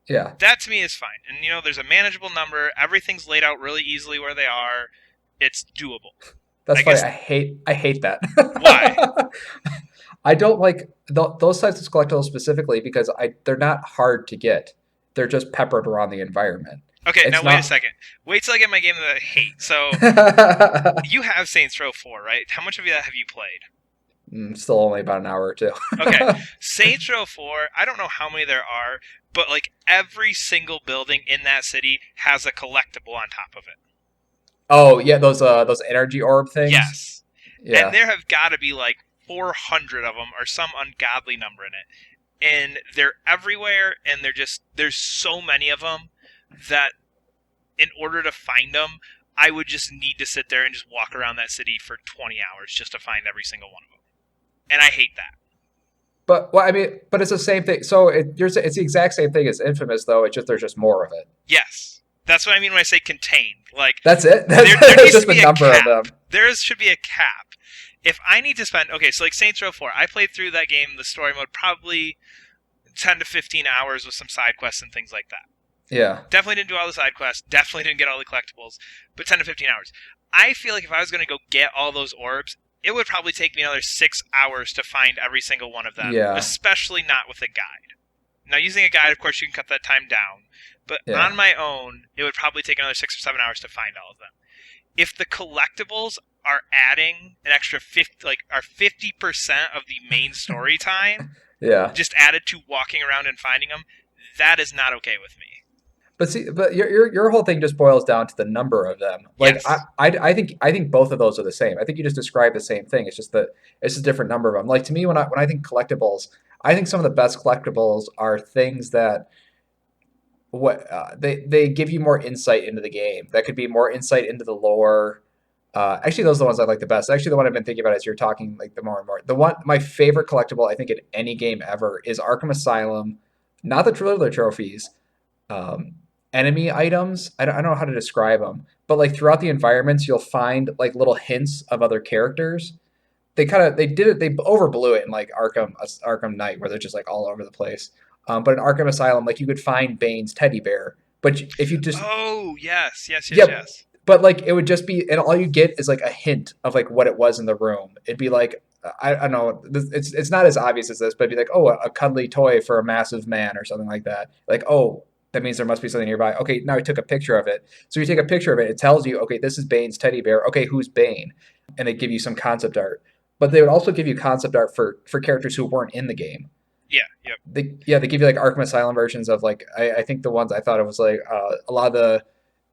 Yeah. That to me is fine. And, there's a manageable number. Everything's laid out really easily where they are. It's doable. That's funny. I hate that. Why? I don't like those types of collectibles specifically because they're not hard to get. They're just peppered around the environment. Okay, now wait a second. Wait till I get my game that I hate. So, you have Saints Row 4, right? How much of that have you played? Still only about an hour or two. Okay. Saints Row 4, I don't know how many there are, but like every single building in that city has a collectible on top of it. Oh, yeah, those energy orb things? Yes. Yeah. And there have got to be like 400 of them or some ungodly number in it. And they're everywhere, and there's so many of them that in order to find them, I would just need to sit there and just walk around that city for 20 hours just to find every single one of them. And I hate that. But it's the same thing. So it's the exact same thing as Infamous, though. It's just there's just more of it. Yes, that's what I mean when I say contained. Like that's it. There needs just to be the number of them. There should be a cap. If I need to spend so like Saints Row 4, I played through that game, the story mode, probably 10 to 15 hours with some side quests and things like that. Yeah. Definitely didn't do all the side quests. Definitely didn't get all the collectibles. But 10 to 15 hours. I feel like if I was going to go get all those orbs, it would probably take me another 6 hours to find every single one of them. Yeah. Especially not with a guide. Now, using a guide, of course, you can cut that time down. But on my own, it would probably take another 6 or 7 hours to find all of them. If the collectibles are adding an extra 50% of the main story time, just added to walking around and finding them, that is not okay with me. But your whole thing just boils down to the number of them. Like yes. I think both of those are the same. I think you just described the same thing. It's just a different number of them. Like to me, when I think collectibles, I think some of the best collectibles are things that they give you more insight into the game. That could be more insight into the lore. Actually, those are the ones I like the best. Actually, the one I've been thinking about as you're talking, like the more and more. My favorite collectible I think in any game ever is Arkham Asylum, not the Thriller trophies. Enemy items. I don't know how to describe them, but like throughout the environments, you'll find like little hints of other characters. They overblew it in like Arkham Knight, where they're just like all over the place. But in Arkham Asylum, like you could find Bane's teddy bear, but if you just yes. But like it would just be, and all you get is like a hint of like what it was in the room. It'd be like I don't know, it's not as obvious as this, but it'd be like, oh, a cuddly toy for a massive man or something like that. Like, oh, that means there must be something nearby. Okay, now I took a picture of it. So you take a picture of it, it tells you, okay, this is Bane's teddy bear. Okay, who's Bane? And they give you some concept art. But they would also give you concept art for characters who weren't in the game. Yeah, yep. They give you like Arkham Asylum versions of like, I think the ones I thought it was like a lot of the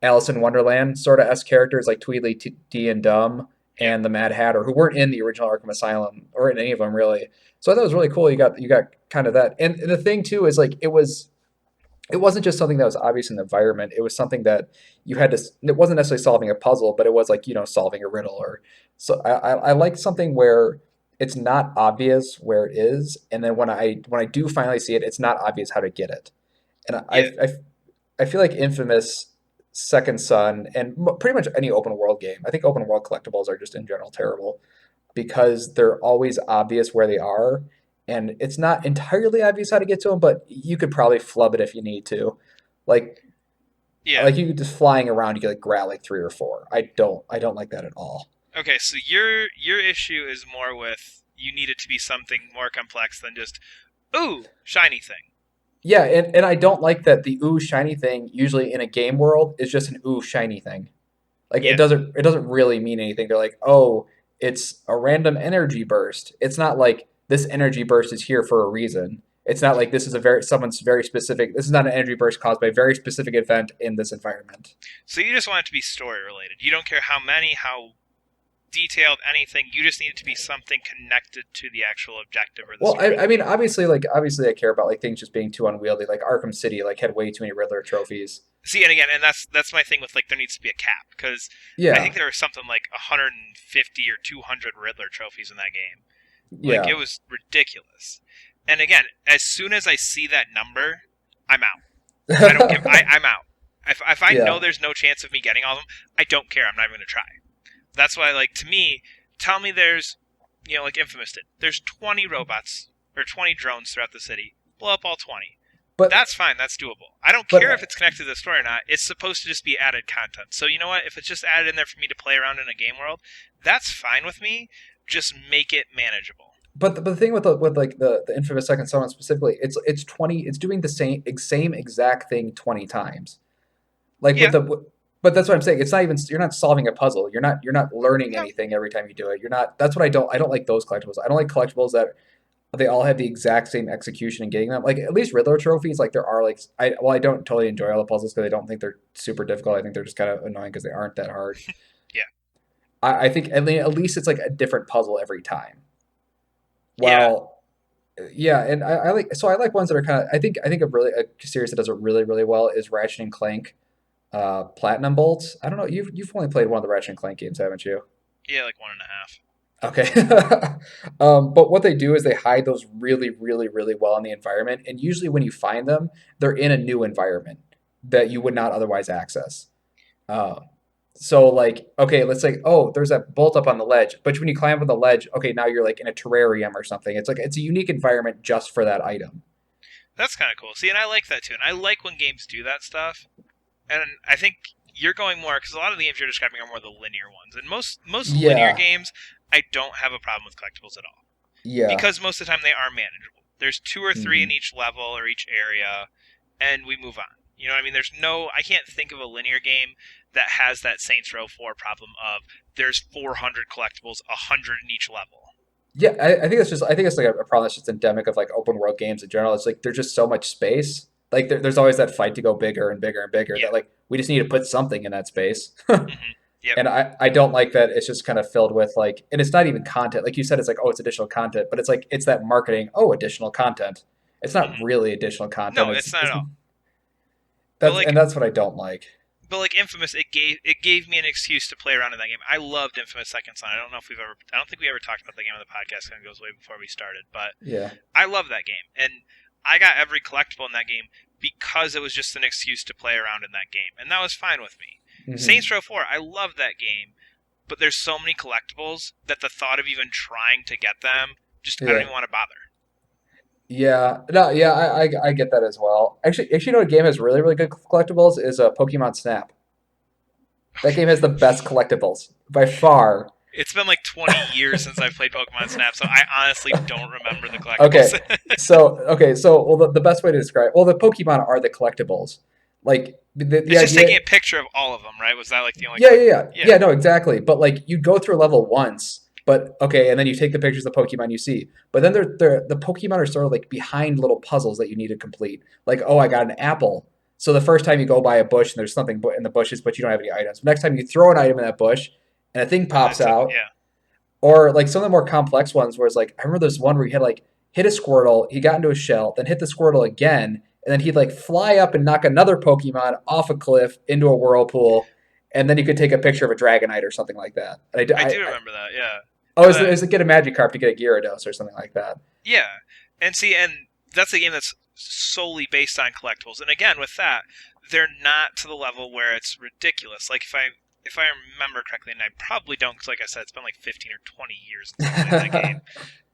Alice in Wonderland sort of S characters like Tweedledee and Dum and the Mad Hatter, who weren't in the original Arkham Asylum or in any of them really. So I thought it was really cool. You got kind of that. And the thing too is like it was it wasn't just something that was obvious in the environment. It was something that you had to. It wasn't necessarily solving a puzzle, but it was like solving a riddle. Or so I like something where it's not obvious where it is, and then when I do finally see it, it's not obvious how to get it. And Yeah, I feel like Infamous, Second Son, and pretty much any open world game. I think open world collectibles are just in general terrible because they're always obvious where they are, and it's not entirely obvious how to get to them, but you could probably flub it if you need to. Like yeah. like you could just flying around, you could like grab like three or four. I don't like that at all. Okay, so your issue is more with you need it to be something more complex than just ooh shiny thing. Yeah, and I don't like that the ooh shiny thing usually in a game world is just an ooh shiny thing. Like Yeah. it doesn't really mean anything. They're like, oh, it's a random energy burst. It's not like this energy burst is here for a reason. It's not like this is a someone's very specific. This is not an energy burst caused by a very specific event in this environment. So you just want it to be story related. You don't care how many, how detailed, anything. You just need it to be something connected to the actual objective or the Well, story. I mean, obviously, I care about like things just being too unwieldy. Like Arkham City, like had way too many Riddler trophies. See, and again, and that's my thing with like there needs to be a cap because I think Yeah, there was something like 150 or 200 Riddler trophies in that game. Like yeah. it was ridiculous. And again, as soon as I see that number, I'm out. I don't give. I'm out. If I know Yeah. there's no chance of me getting all of them, I don't care. I'm not even gonna try. That's why, like to me, tell me there's, like Infamous did. There's 20 robots or 20 drones throughout the city. Blow up all 20. But That's fine. That's doable. I don't care if but it's connected to the story or not. It's supposed to just be added content. So you know what? If it's just added in there for me to play around in a game world, that's fine with me. Just make it manageable. the thing with the infamous second summon specifically, it's 20. It's doing the same exact thing 20 times. Like with Yeah. the but that's what I'm saying. It's not even you're not solving a puzzle. You're not learning No. anything every time you do it. You're not. That's what I don't like those collectibles. I don't like collectibles that they all have the exact same execution in getting them. Like at least Riddler trophies, like there are like I don't totally enjoy all the puzzles because I don't think they're super difficult. I think they're just kind of annoying because they aren't that hard. Yeah. I think at least it's like a different puzzle every time. Yeah. Well, yeah, and I like ones that are kind of I think a series that does it really well is Ratchet and Clank Platinum Bolts. I don't know, you've only played one of the Ratchet and Clank games, haven't you? Yeah. Like one and a half. Okay. But what they do is they hide those really well in the environment, and usually when you find them, they're in a new environment that you would not otherwise access. Uh, so like, okay, let's say, oh, there's that bolt up on the ledge, but when you climb up on the ledge, okay, now you're like in a terrarium or something. It's like it's a unique environment just for that item. That's kind of cool. See, and I like that too. And I like when games do that stuff. And I think you're going more because a lot of the games you're describing are more the linear ones. And most linear Yeah, games, I don't have a problem with collectibles at all yeah. because most of the time they are manageable. There's two or three in Mhm. each level or each area, and we move on. You know what I mean? I can't think of a linear game that has that Saints Row 4 problem of there's 400 collectibles, 100 in each level. Yeah, I think I think it's like a problem that's just endemic of like open world games in general. It's like there's just so much space. Like there's always that fight to go bigger and bigger and bigger Yeah. that like we just need to put something in that space. Yep. And I don't like that it's just kind of filled with like, and it's not even content. Like you said, it's like, oh, it's additional content, but it's like it's that marketing, oh, additional content. It's not hmm really additional content. No, it's not at all. But like That's what I don't like. But like Infamous, it gave me an excuse to play around in that game. I loved Infamous Second Son. I don't think we ever talked about the game on the podcast. Kind of goes way before we started, but Yeah. I love that game, and I got every collectible in that game because it was just an excuse to play around in that game, and that was fine with me. Hmm. Saints Row 4, I love that game, but there's so many collectibles that the thought of even trying to get them, just I don't Yeah. even want to bother. Yeah. No, yeah, I get that as well. Actually, you know what game has really good collectibles is Pokemon Snap. That game has the best collectibles by far. It's been like 20 years since I've played Pokemon Snap, so I honestly don't remember the collectibles. Okay. Well, the best way to describe, well, the Pokemon are the collectibles. Like the It's just idea. taking a picture of all of them, right? Was that like the only Yeah, collect? yeah, yeah, Yeah. yeah. No, exactly. But like you go through a level once, but okay, and then you take the pictures of the Pokemon you see. But then the Pokemon are sort of like behind little puzzles that you need to complete. Like, oh, I got an apple. So the first time you go by a bush and there's something in the bushes, but you don't have any items. Next time you throw an item in that bush, and a thing And pops that's it. out. Yeah. Or like some of the more complex ones where it's like I remember there's one where he had like hit a Squirtle, he got into a shell, then hit the Squirtle again, and then he'd like fly up and knock another Pokemon off a cliff into a whirlpool, and then you could take a picture of a Dragonite or something like that. And I do remember that. Yeah. oh, That is it get a Magikarp to get a Gyarados or something like that? Yeah, and see, and that's a game that's solely based on collectibles. And again, with that, they're not to the level where it's ridiculous. Like if I remember correctly, and I probably don't, because like I said, it's been like 15 or 20 years since I played that game.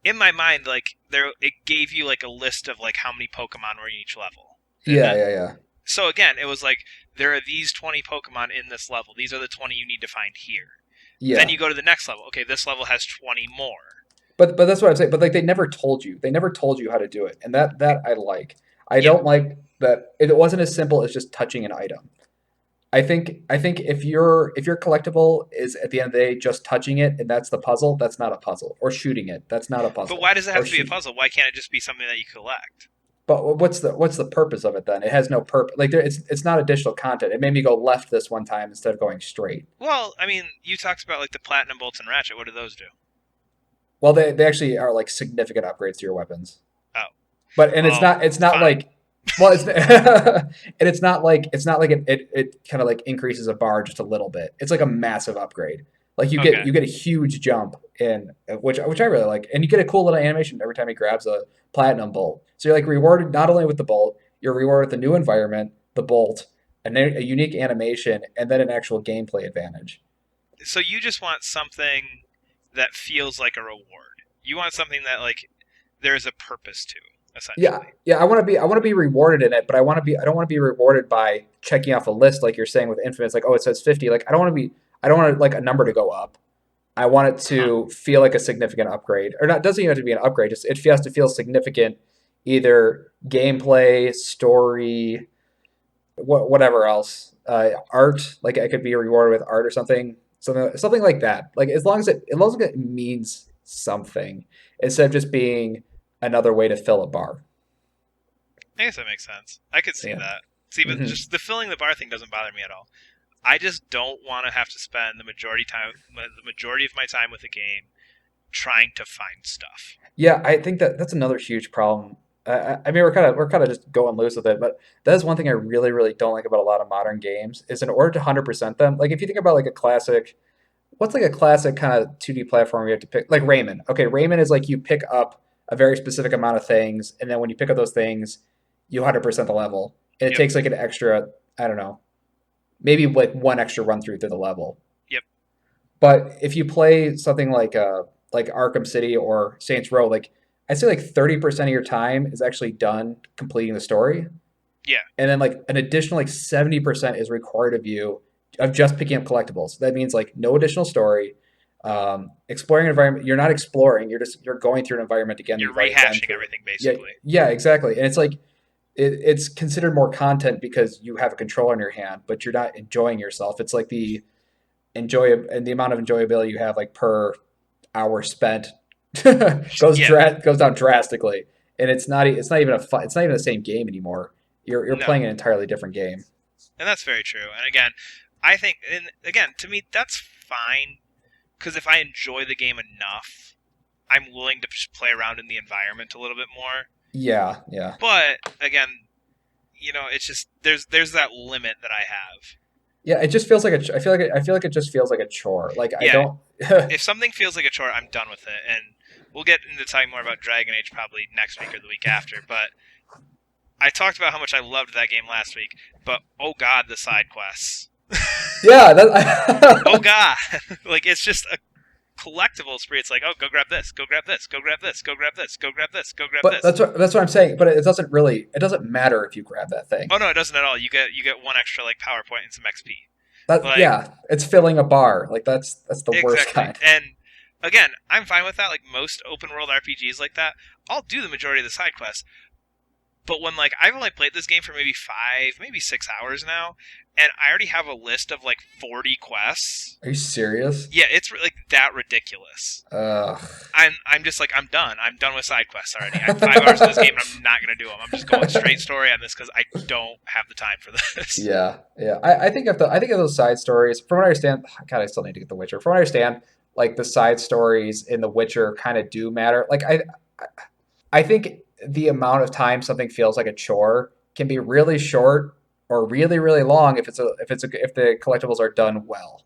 In my mind, like it gave you like a list of like how many Pokemon were in each level. Yeah. So again, it was like there are these 20 Pokemon in this level. These are the 20 you need to find here. Yeah. Then you go to the next level. Okay, this level has 20 more. But that's what I'm saying. But like they never told you. They never told you how to do it, and that I like. I don't like that it wasn't as simple as just touching an item. I think if your collectible is at the end of the day just touching it and that's the puzzle, that's not a puzzle. Or shooting it, that's not a puzzle. But why does it have Or to be a puzzle? Why can't it just be something that you collect? But what's the purpose of it then? It has no purpose. Like it's not additional content. It made me go left this one time instead of going straight. Well, I mean, you talked about like the platinum bolts and ratchet. What do those do? Well, they actually are like significant upgrades to your weapons. Oh, But and it's not fine. like well it's and it's not like it kind of like increases a bar just a little bit. It's like a massive upgrade. Like Okay. you get a huge jump in which I really like, and you get a cool little animation every time he grabs a platinum bolt. So you're like rewarded not only with the bolt, you're rewarded with the new environment, the bolt, a unique animation, and then an actual gameplay advantage. So you just want something that feels like a reward. You want something that like there's a purpose to, Yeah, essentially. yeah. I want to be rewarded in it, but I don't want to be rewarded by checking off a list like you're saying with Infamous. Like, oh, it says 50. Like, I don't want like a number to go up. I want it Huh. to feel like a significant upgrade, or not. Doesn't even have to be an upgrade. Just it has to feel significant, either gameplay, story, whatever else, art. Like, I could be rewarded with art or something like that. Like, as long as it means something, instead of just being another way to fill a bar. I guess that makes sense. I could see Yeah. that. See, but Hmm. just the filling the bar thing doesn't bother me at all. I just don't want to have to spend the majority of my time with a game trying to find stuff. Yeah, I think that's another huge problem. I mean, we're kind of just going loose with it, but that is one thing I really don't like about a lot of modern games is in order to 100% them. Like if you think about like a classic, what's like a classic kind of 2D platform you have to pick, like Rayman. Okay, Rayman is like you pick up a very specific amount of things, and then when you pick up those things, you 100% the level, and it Yep. takes like an extra, I don't know, maybe like one extra run through the level. Yep. But if you play something like Arkham City or Saints Row, like I say like 30% of your time is actually done completing the story. Yeah. And then like an additional like 70% is required of you of just picking up collectibles. That means like no additional story. Exploring an environment, you're not exploring, you're going through an environment again that You're you've already been rehashing through. everything Yeah, basically. yeah, exactly. And it's like it's considered more content because you have a controller in your hand, but you're not enjoying yourself. It's like the enjoy and the amount of enjoyability you have like per hour spent Yeah. goes down drastically, and it's not even it's not even the same game anymore. You're No. playing an entirely different game. And that's very true. And again, I think, and again, to me, that's fine because if I enjoy the game enough, I'm willing to just play around in the environment a little bit more. Yeah. But again, it's just there's that limit that I have. Yeah, it just feels like I feel like it just feels like a chore. Like I Yeah, don't. if something feels like a chore, I'm done with it. And we'll get into talking more about Dragon Age probably next week or the week after. But I talked about how much I loved that game last week. But oh god, the side quests. Yeah, Oh god, like it's just a collectible spree. It's like, oh, go grab this, go grab this, go grab this, go grab this, go grab this, go grab but this. that's what I'm saying. But it doesn't matter if you grab that thing. Oh no, it doesn't at all. You get one extra like power point and some XP. That Like yeah, it's filling a bar. Like that's the worst exactly. kind. And again, I'm fine with that. Like most open world RPGs like that, I'll do the majority of the side quests. But when like I've only played this game for maybe 5, maybe 6 hours now, and I already have a list of like 40 quests. Are you serious? Yeah, it's like that ridiculous. Ugh. I'm just like I'm done. I'm done with side quests already. I'm 5 hours in this game and I'm not gonna do them. I'm just going straight story on this because I don't have the time for this. Yeah. I think of those side stories. From what I understand, God, I still need to get The Witcher. From what I understand, like the side stories in The Witcher kind of do matter. I think the amount of time something feels like a chore can be really short or really really long if if the collectibles are done well.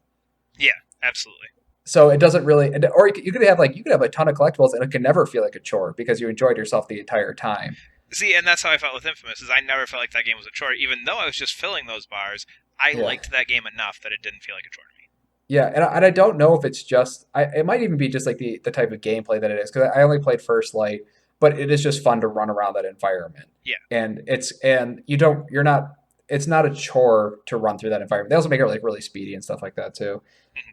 Yeah, absolutely. So it doesn't really, or you could have a ton of collectibles and it can never feel like a chore because you enjoyed yourself the entire time. See, and that's how I felt with Infamous, is I never felt like that game was a chore. Even though I was just filling those bars, I Yeah. liked that game enough that it didn't feel like a chore to me. Yeah, and I don't know if it's just it might even be just like the type of gameplay that it is because I only played First Light, but it is just fun to run around that environment. Yeah. And you're not it's not a chore to run through that environment. They also make it like really speedy and stuff like that too.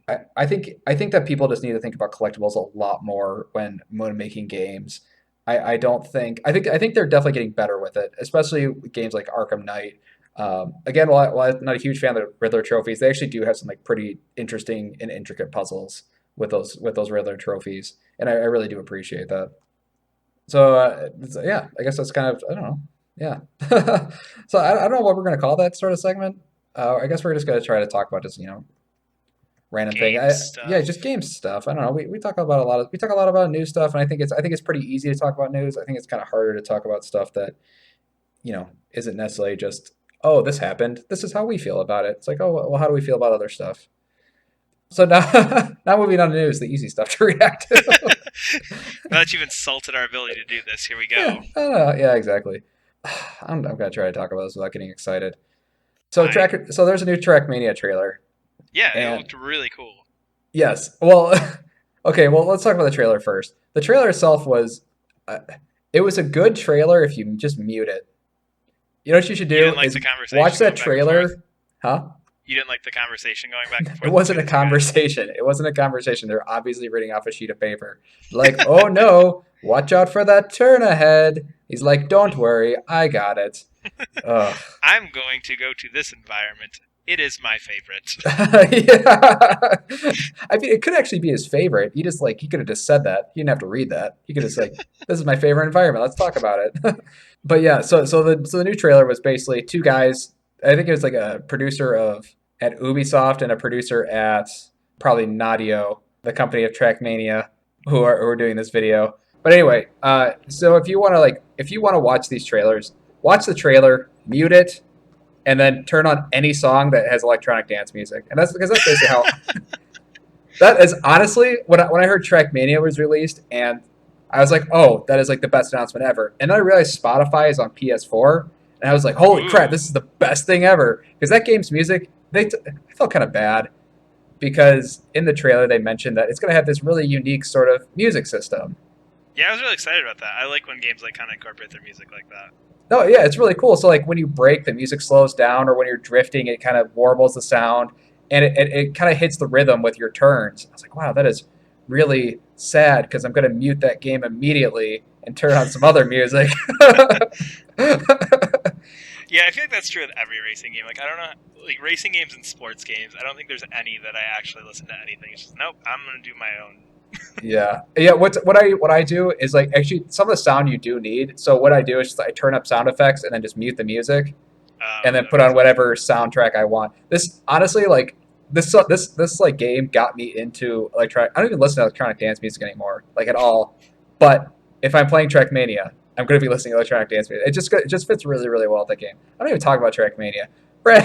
Mhm. I think that people just need to think about collectibles a lot more when making games. I don't think I think they're definitely getting better with it, especially with games like Arkham Knight. Again, while I'm not a huge fan of the Riddler trophies, they actually do have some like pretty interesting and intricate puzzles with those Riddler trophies, and I really do appreciate that. So yeah, I guess that's kind of I don't know. Yeah. So I don't know what we're gonna call that sort of segment. I guess we're just gonna try to talk about just random thing. Game Yeah, stuff. just game stuff. I don't know. We talk about we talk a lot about new stuff, and I think it's pretty easy to talk about news. I think it's kind of harder to talk about stuff that isn't necessarily just oh this happened. This is how we feel about it. It's like oh well how do we feel about other stuff? So now now moving on to news, the easy stuff to react to. Now that you've insulted our ability to do this, here we Yeah, go. I don't know. Yeah, exactly. I'm gonna try to talk about this without getting excited. Fine. So there's a new Trackmania trailer, Yeah, it and looked really cool. yes. Well, okay. Well, let's talk about the trailer first. The trailer itself uh, it was a good trailer if you just mute it. You know what you should You do didn't like is the watch conversation that going back and forth? trailer. Huh? You didn't like the conversation going back and It forth wasn't between a the two guys? conversation. It wasn't a conversation. They're obviously reading off a sheet of paper. Like, oh no, watch out for that turn ahead. He's like, don't worry, I got it. Ugh. I'm going to go to this environment. It is my favorite. Yeah. I mean, it could actually be his favorite. He could have just said that. He didn't have to read that. He could have just like, this is my favorite environment. Let's talk about it. But yeah, so the new trailer was basically two guys. I think it was like a producer of at Ubisoft and a producer at probably Naudio, the company of Trackmania, who are doing this video. But anyway, so if you want to watch these trailers, watch the trailer, mute it, and then turn on any song that has electronic dance music. And that's because that's basically how that is honestly when I heard Trackmania was released and I was like, oh, that is like the best announcement ever. And then I realized Spotify is on PS4, and I was like, holy crap, Ooh. this is the best thing ever. Because that game's music, I felt kind of bad because in the trailer they mentioned that it's going to have this really unique sort of music system. Yeah, I was really excited about that. I like when games like kind of incorporate their music like that. No, yeah, it's really cool. So like when you break, the music slows down, or when you're drifting, it kind of warbles the sound, and it kind of hits the rhythm with your turns. I was like, wow, that is really sad because I'm going to mute that game immediately and turn on some other music. Yeah, I feel like that's true with every racing game. Like, I don't know, like racing games and sports games, I don't think there's any that I actually listen to anything. It's just, nope, I'm going to do my own. Yeah, yeah. What I do is like actually some of the sound you do need. So what I do is just I turn up sound effects and then just mute the music and then That put on makes sense. whatever soundtrack I want. This honestly like this like game got me into electronic. I don't even listen to electronic dance music anymore, like at all. But if I'm playing Trackmania, I'm going to be listening to electronic dance music. It just fits really really well with that game. I don't even talk about Trackmania. Brad,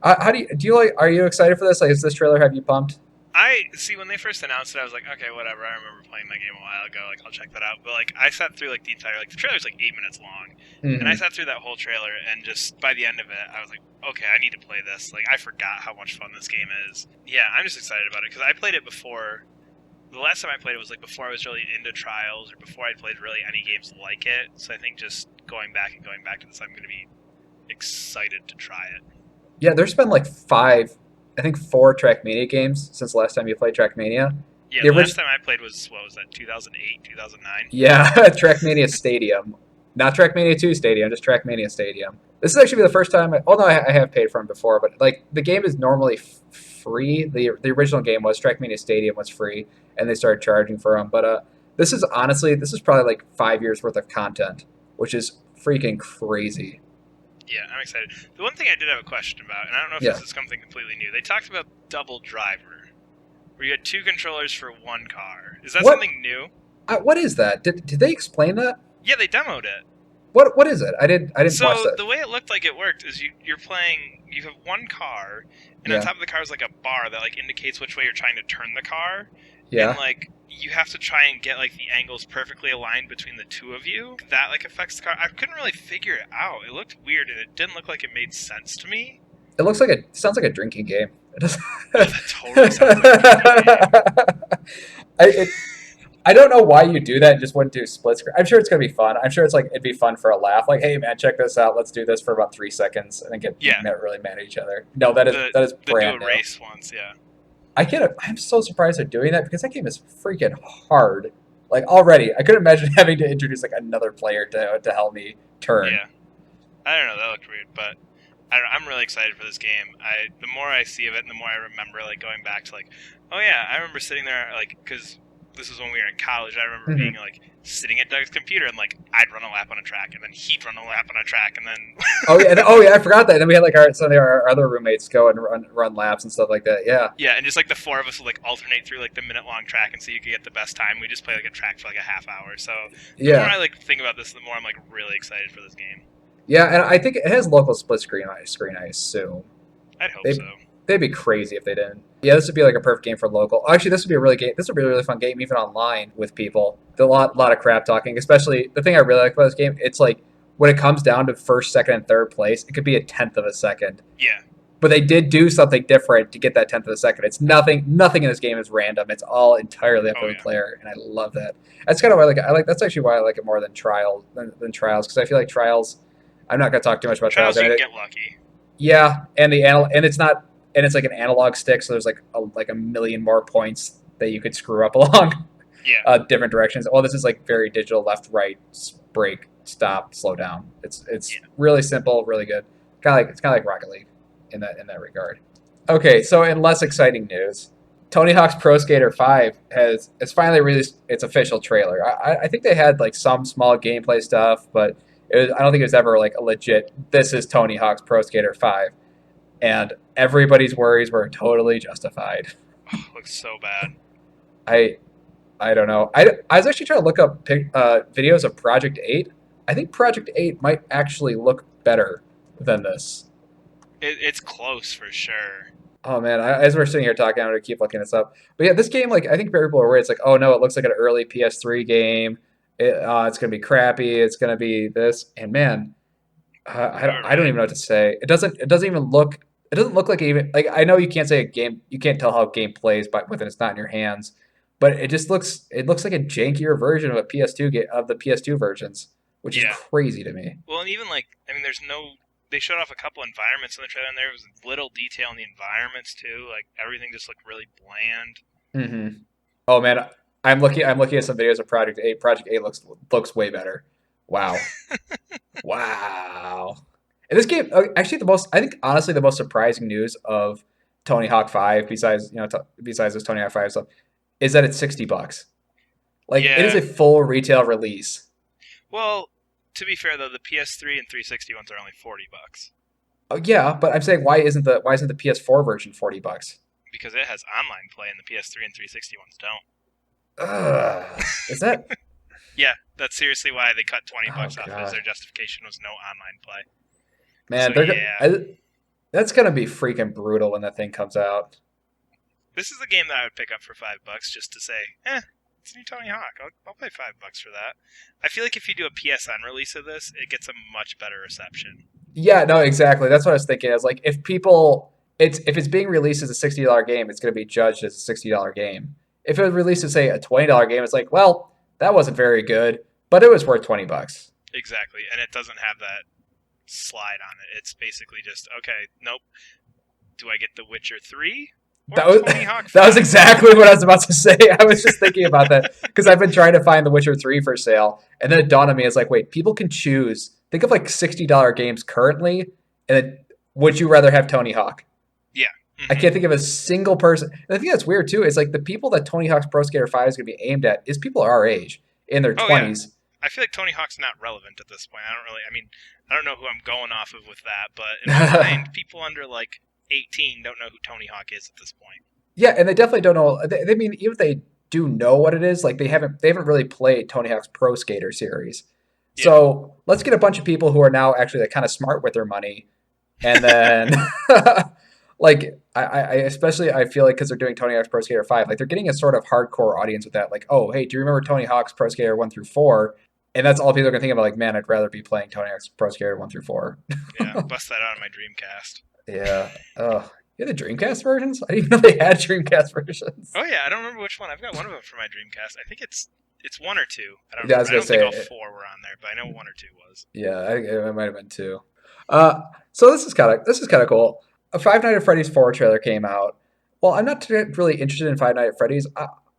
how do you like? Are you excited for this? Like, does this trailer have you pumped? I see when they first announced it, I was like, okay, whatever. I remember playing that game a while ago. Like, I'll check that out. But like, I sat through like the entire the trailer's like 8 minutes long, and I Hmm. sat through that whole trailer, and just by the end of it, I was like, okay, I need to play this. Like, I forgot how much fun this game is. Yeah, I'm just excited about it because I played it before. The last time I played it was like before I was really into Trials or before I'd played really any games like it. So I think just going back to this, I'm going to be excited to try it. Yeah, there's been like five, I think four Trackmania games since the last time you played Trackmania. Yeah, The the last original, time I played was, what was that, 2008, 2009? yeah, Trackmania Stadium, not Trackmania 2 Stadium, just Trackmania Stadium. This is actually the first time. Oh no, I have paid for them before, but like the game is normally free. The original game was Trackmania Stadium was free, and they started charging for them. But this is probably like 5 years worth of content, which is freaking crazy. Yeah, I'm excited. The one thing I did have a question about, and I don't know if Yeah. this is something completely new, they talked about double driver, where you had two controllers for one car. Is that What something new? what is that? Did they explain that? Yeah, they demoed it. What is it? I didn't watch So that. the way it looked like it worked is you're playing. You have one car, and on Yeah, top of the car is like a bar that like indicates which way you're trying to turn the car, and yeah. like you have to try and get like the angles perfectly aligned between the two of you. That like affects the car. I couldn't really figure it out. It looked weird, and it didn't look like it made sense to me. It looks like sounds like a drinking game. It does. Oh, that totally sounds like a drinking game. I it, I don't know why you do that and just wouldn't do split screen. I'm sure it's gonna be fun. I'm sure it's like it'd be fun for a laugh. Like, hey man, check this out. Let's do this for about 3 seconds and then get Yeah, really mad at each other. No, that is the do brand a new. race once. Yeah. I'm so surprised they're doing that because that game is freaking hard. Like already, I couldn't imagine having to introduce like another player to help me turn. Yeah. I don't know. That looked weird, but I don't know, I'm really excited for this game. The more I see of it, and the more I remember like going back to like, oh yeah, I remember sitting there like because this was when we were in college. I remember being like sitting at Doug's computer and like I'd run a lap on a track, and then he'd run a lap on a track, and then Oh yeah, I forgot that. And then we had like some of our other roommates go and run laps and stuff like that. Yeah. yeah, and just like the four of us would like alternate through like the minute-long track and see who could get the best time. We just play like a track for like a half hour. So the more Yeah. I like think about this, the more I'm like really excited for this game. Yeah, and I think it has local split screen. I assume I'd hope they so. they'd be crazy if they didn't. Yeah, this would be like a perfect game for local. Actually, this would be a really game. This would be a really fun game even online with people. A lot of crap talking. Especially the thing I really like about this game. It's like when it comes down to first, second, and third place, it could be a tenth of a second. Yeah. But they did do something different to get that tenth of a second. It's nothing. Nothing in this game is random. It's all entirely up to Oh the yeah. player, and I love that. That's kind of why I like it. That's actually why I like it more than Trials because I feel like Trials. I'm not gonna talk too much about Trials. Trials, you can get lucky. Yeah, and it's not and it's like an analog stick, so there's like a million more points that you could screw up along Yeah. different directions. Well, this is like very digital, left, right, brake, stop, slow down. It's Yeah. really simple, really good. It's kind of like Rocket League in that regard. Okay, so in less exciting news, Tony Hawk's Pro Skater 5 has finally released its official trailer. I think they had like some small gameplay stuff, but I don't think it was ever like a legit. This is Tony Hawk's Pro Skater 5, and everybody's worries were totally justified. Oh, looks so bad. I I don't know. I was actually trying to look up videos of Project 8. I think Project 8 might actually look better than this. It's close for sure. Oh man, as we're sitting here talking, I'm gonna keep looking this up. But yeah, this game, like, I think people are worried. It's like, oh no, it looks like an early PS3 game. It's gonna be crappy. It's gonna be this, and man, You're I don't right. even know what to say. It doesn't even look. It doesn't look like even like I know you can't say a game. You can't tell how a game plays, but when it's not in your hands. But it just looks. It looks like a jankier version of a PS2 game of the PS2 versions, which is Yeah. crazy to me. Well, and even like, I mean, there's no. They showed off a couple environments in the trailer, and there was little detail in the environments too. Like everything just looked really bland. Oh man, I'm looking at some videos of Project 8. Project 8 looks way better. Wow. Wow. And this game actually I think honestly the most surprising news of Tony Hawk 5 besides, besides this Tony Hawk 5 stuff is that it's $60. Like it is Yeah. a full retail release. Well, to be fair though, the PS3 and 360 ones are only $40 Oh yeah, but I'm saying why isn't the PS4 version $40? because it has online play, and the PS3 and 360 ones don't. Is that Yeah, that's seriously why they cut $20 Oh off. As god. their justification was no online play. Man, So yeah, that's going to be freaking brutal when that thing comes out. this is the game that I would pick up for $5 just to say, it's a new Tony Hawk. I'll pay $5 for that. I feel like if you do a PSN release of this, it gets a much better reception. Yeah, no, exactly. That's what I was thinking. I was like, if it's being released as a $60 game, it's going to be judged as a $60 game. If it was released as say a $20 game, it's like, well, that wasn't very good, but it was worth $20. Exactly, and it doesn't have that slide on it. It's basically just, okay, nope. Do I get The Witcher 3 or That was Tony Hawk 5? that was exactly what I was about to say. I was just thinking about that because I've been trying to find The Witcher 3 for sale, and then it dawned on me, it's like, wait, people can choose. Think of like $60 games currently, and then would you rather have Tony Hawk? Yeah. I can't think of a single person. And I think that's weird too. Is like the people that Tony Hawk's Pro Skater 5 is going to be aimed at is people our age in their Oh, yeah. 20s. I feel like Tony Hawk's not relevant at this point. I don't know who I'm going off of with that, but in my mind, people under like 18 don't know who Tony Hawk is at this point. Yeah, and they definitely don't know. They mean even if they do know what it is, like they haven't really played Tony Hawk's Pro Skater series. Yeah. So let's get a bunch of people who are now actually like kind of smart with their money, and then like I especially I feel like because they're doing Tony Hawk's Pro Skater 5, like they're getting a sort of hardcore audience with that. Like, oh hey, do you remember Tony Hawk's Pro Skater 1 through 4? And that's all people are gonna think about. Like, man, I'd rather be playing Tony Hawk's Pro Skater 1 through 4. Yeah. Bust that out on my Dreamcast. Yeah. Oh, you had the Dreamcast versions? I didn't even know they had Dreamcast versions. Oh yeah, I don't remember which one. I've got one of them for my Dreamcast. I think it's one or two. I don't Yeah, I was remember. I gonna don't think all say. four were on there, but I know one or two was. Yeah, it might have been two. Uh, so this is kind of cool. A Five Nights at Freddy's 4 trailer came out. Well, I'm not really interested in Five Nights at Freddy's.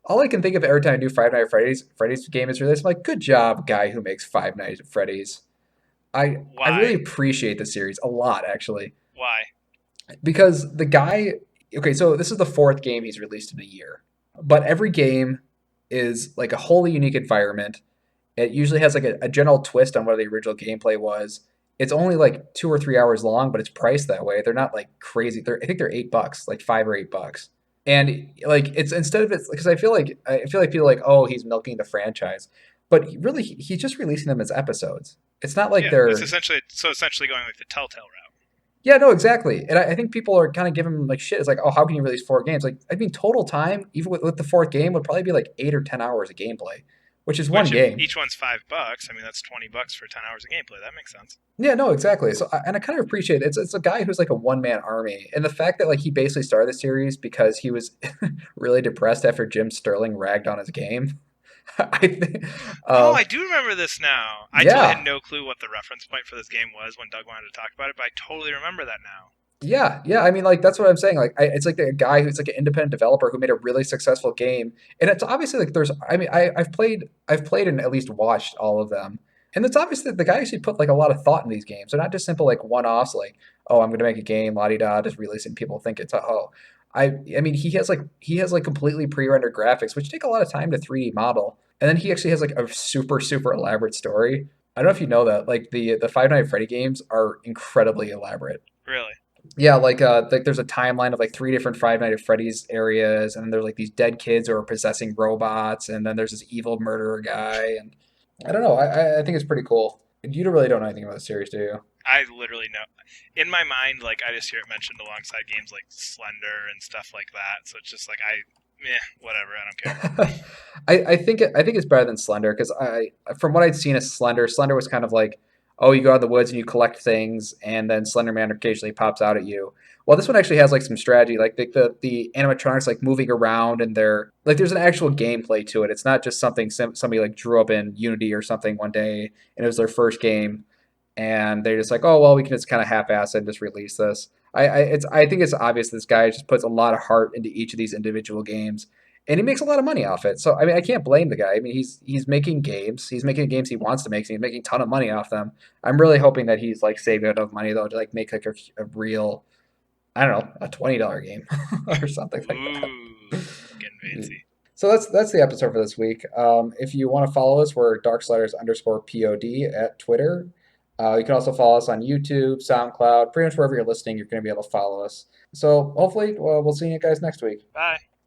All I can think of every time a new Five Nights at Freddy's game is released, I'm like, good job, guy who makes Five Nights at Freddy's. I really Why? appreciate the series a lot, actually, Why? because the guy. Okay, so this is the fourth game he's released in a year, but every game is like a wholly unique environment. It usually has like a general twist on what the original gameplay was. It's only like 2 or 3 hours long, but it's priced that way. They're not like crazy. I think they're $8, like $5 or $8. And like it's instead of it's because I feel like people are like, oh, he's milking the franchise, but really he's just releasing them as episodes. It's not like Yeah, it's they're. essentially going like the Telltale route. Yeah, no, exactly. And I think people are kind of giving him like shit. It's like, oh, how can you release 4 games? Like, I mean, total time, even with the fourth game, would probably be like 8 or 10 hours of gameplay, which is one Which if game. each one's $5, I mean that's $20 for 10 hours of gameplay. That makes sense. Yeah, no, exactly. So, and I kind of appreciate it. It's a guy who's like a one man army, and the fact that like he basically started the series because he was really depressed after Jim Sterling ragged on his game. I think, Oh, um, I do remember this now. I totally had yeah, no clue what the reference point for this game was when Doug wanted to talk about it, but I totally remember that now. yeah. I mean, like that's what I'm saying. Like, it's like a guy who's like an independent developer who made a really successful game, and it's obviously like there's. I mean, I've played and at least watched all of them, and it's obvious that the guy actually put like a lot of thought in these games. They're not just simple like one offs. Like, oh, I'm going to make a game, la di da, just release it, and people think it's a oh. I mean, he has like completely pre-rendered graphics, which take a lot of time to 3D model, and then he actually has like a super elaborate story. I don't know if you know that. Like the Five Nights at Freddy games are incredibly elaborate. Really? Yeah, like there's a timeline of like 3 different Five Nights at Freddy's areas, and then there's like these dead kids who are possessing robots, and then there's this evil murderer guy, and I don't know. I think it's pretty cool. You really don't know anything about the series, do you? I literally know. In my mind, like I just hear it mentioned alongside games like Slender and stuff like that. So it's just like whatever. I don't care. I think it's better than Slender because from what I'd seen of Slender was kind of like, oh, you go out in the woods and you collect things, and then Slender Man occasionally pops out at you. Well, this one actually has like some strategy, like the animatronics like moving around, and they're like there's an actual gameplay to it. It's not just something somebody like drew up in Unity or something one day, and it was their first game, and they're just like, oh well, we can just kind of half-ass it and just release this. I think it's obvious this guy just puts a lot of heart into each of these individual games, and he makes a lot of money off it. So I mean, I can't blame the guy. I mean, he's making games. He's making games he wants to make. So he's making a ton of money off them. I'm really hoping that he's like saving enough money though to like make like a real, I don't know, a $20 game or something like that. Ooh, getting fancy. So that's the episode for this week. If you want to follow us, we're Darksliders_pod at Twitter. You can also follow us on YouTube, SoundCloud, pretty much wherever you're listening, you're going to be able to follow us. So hopefully, we'll see you guys next week. Bye.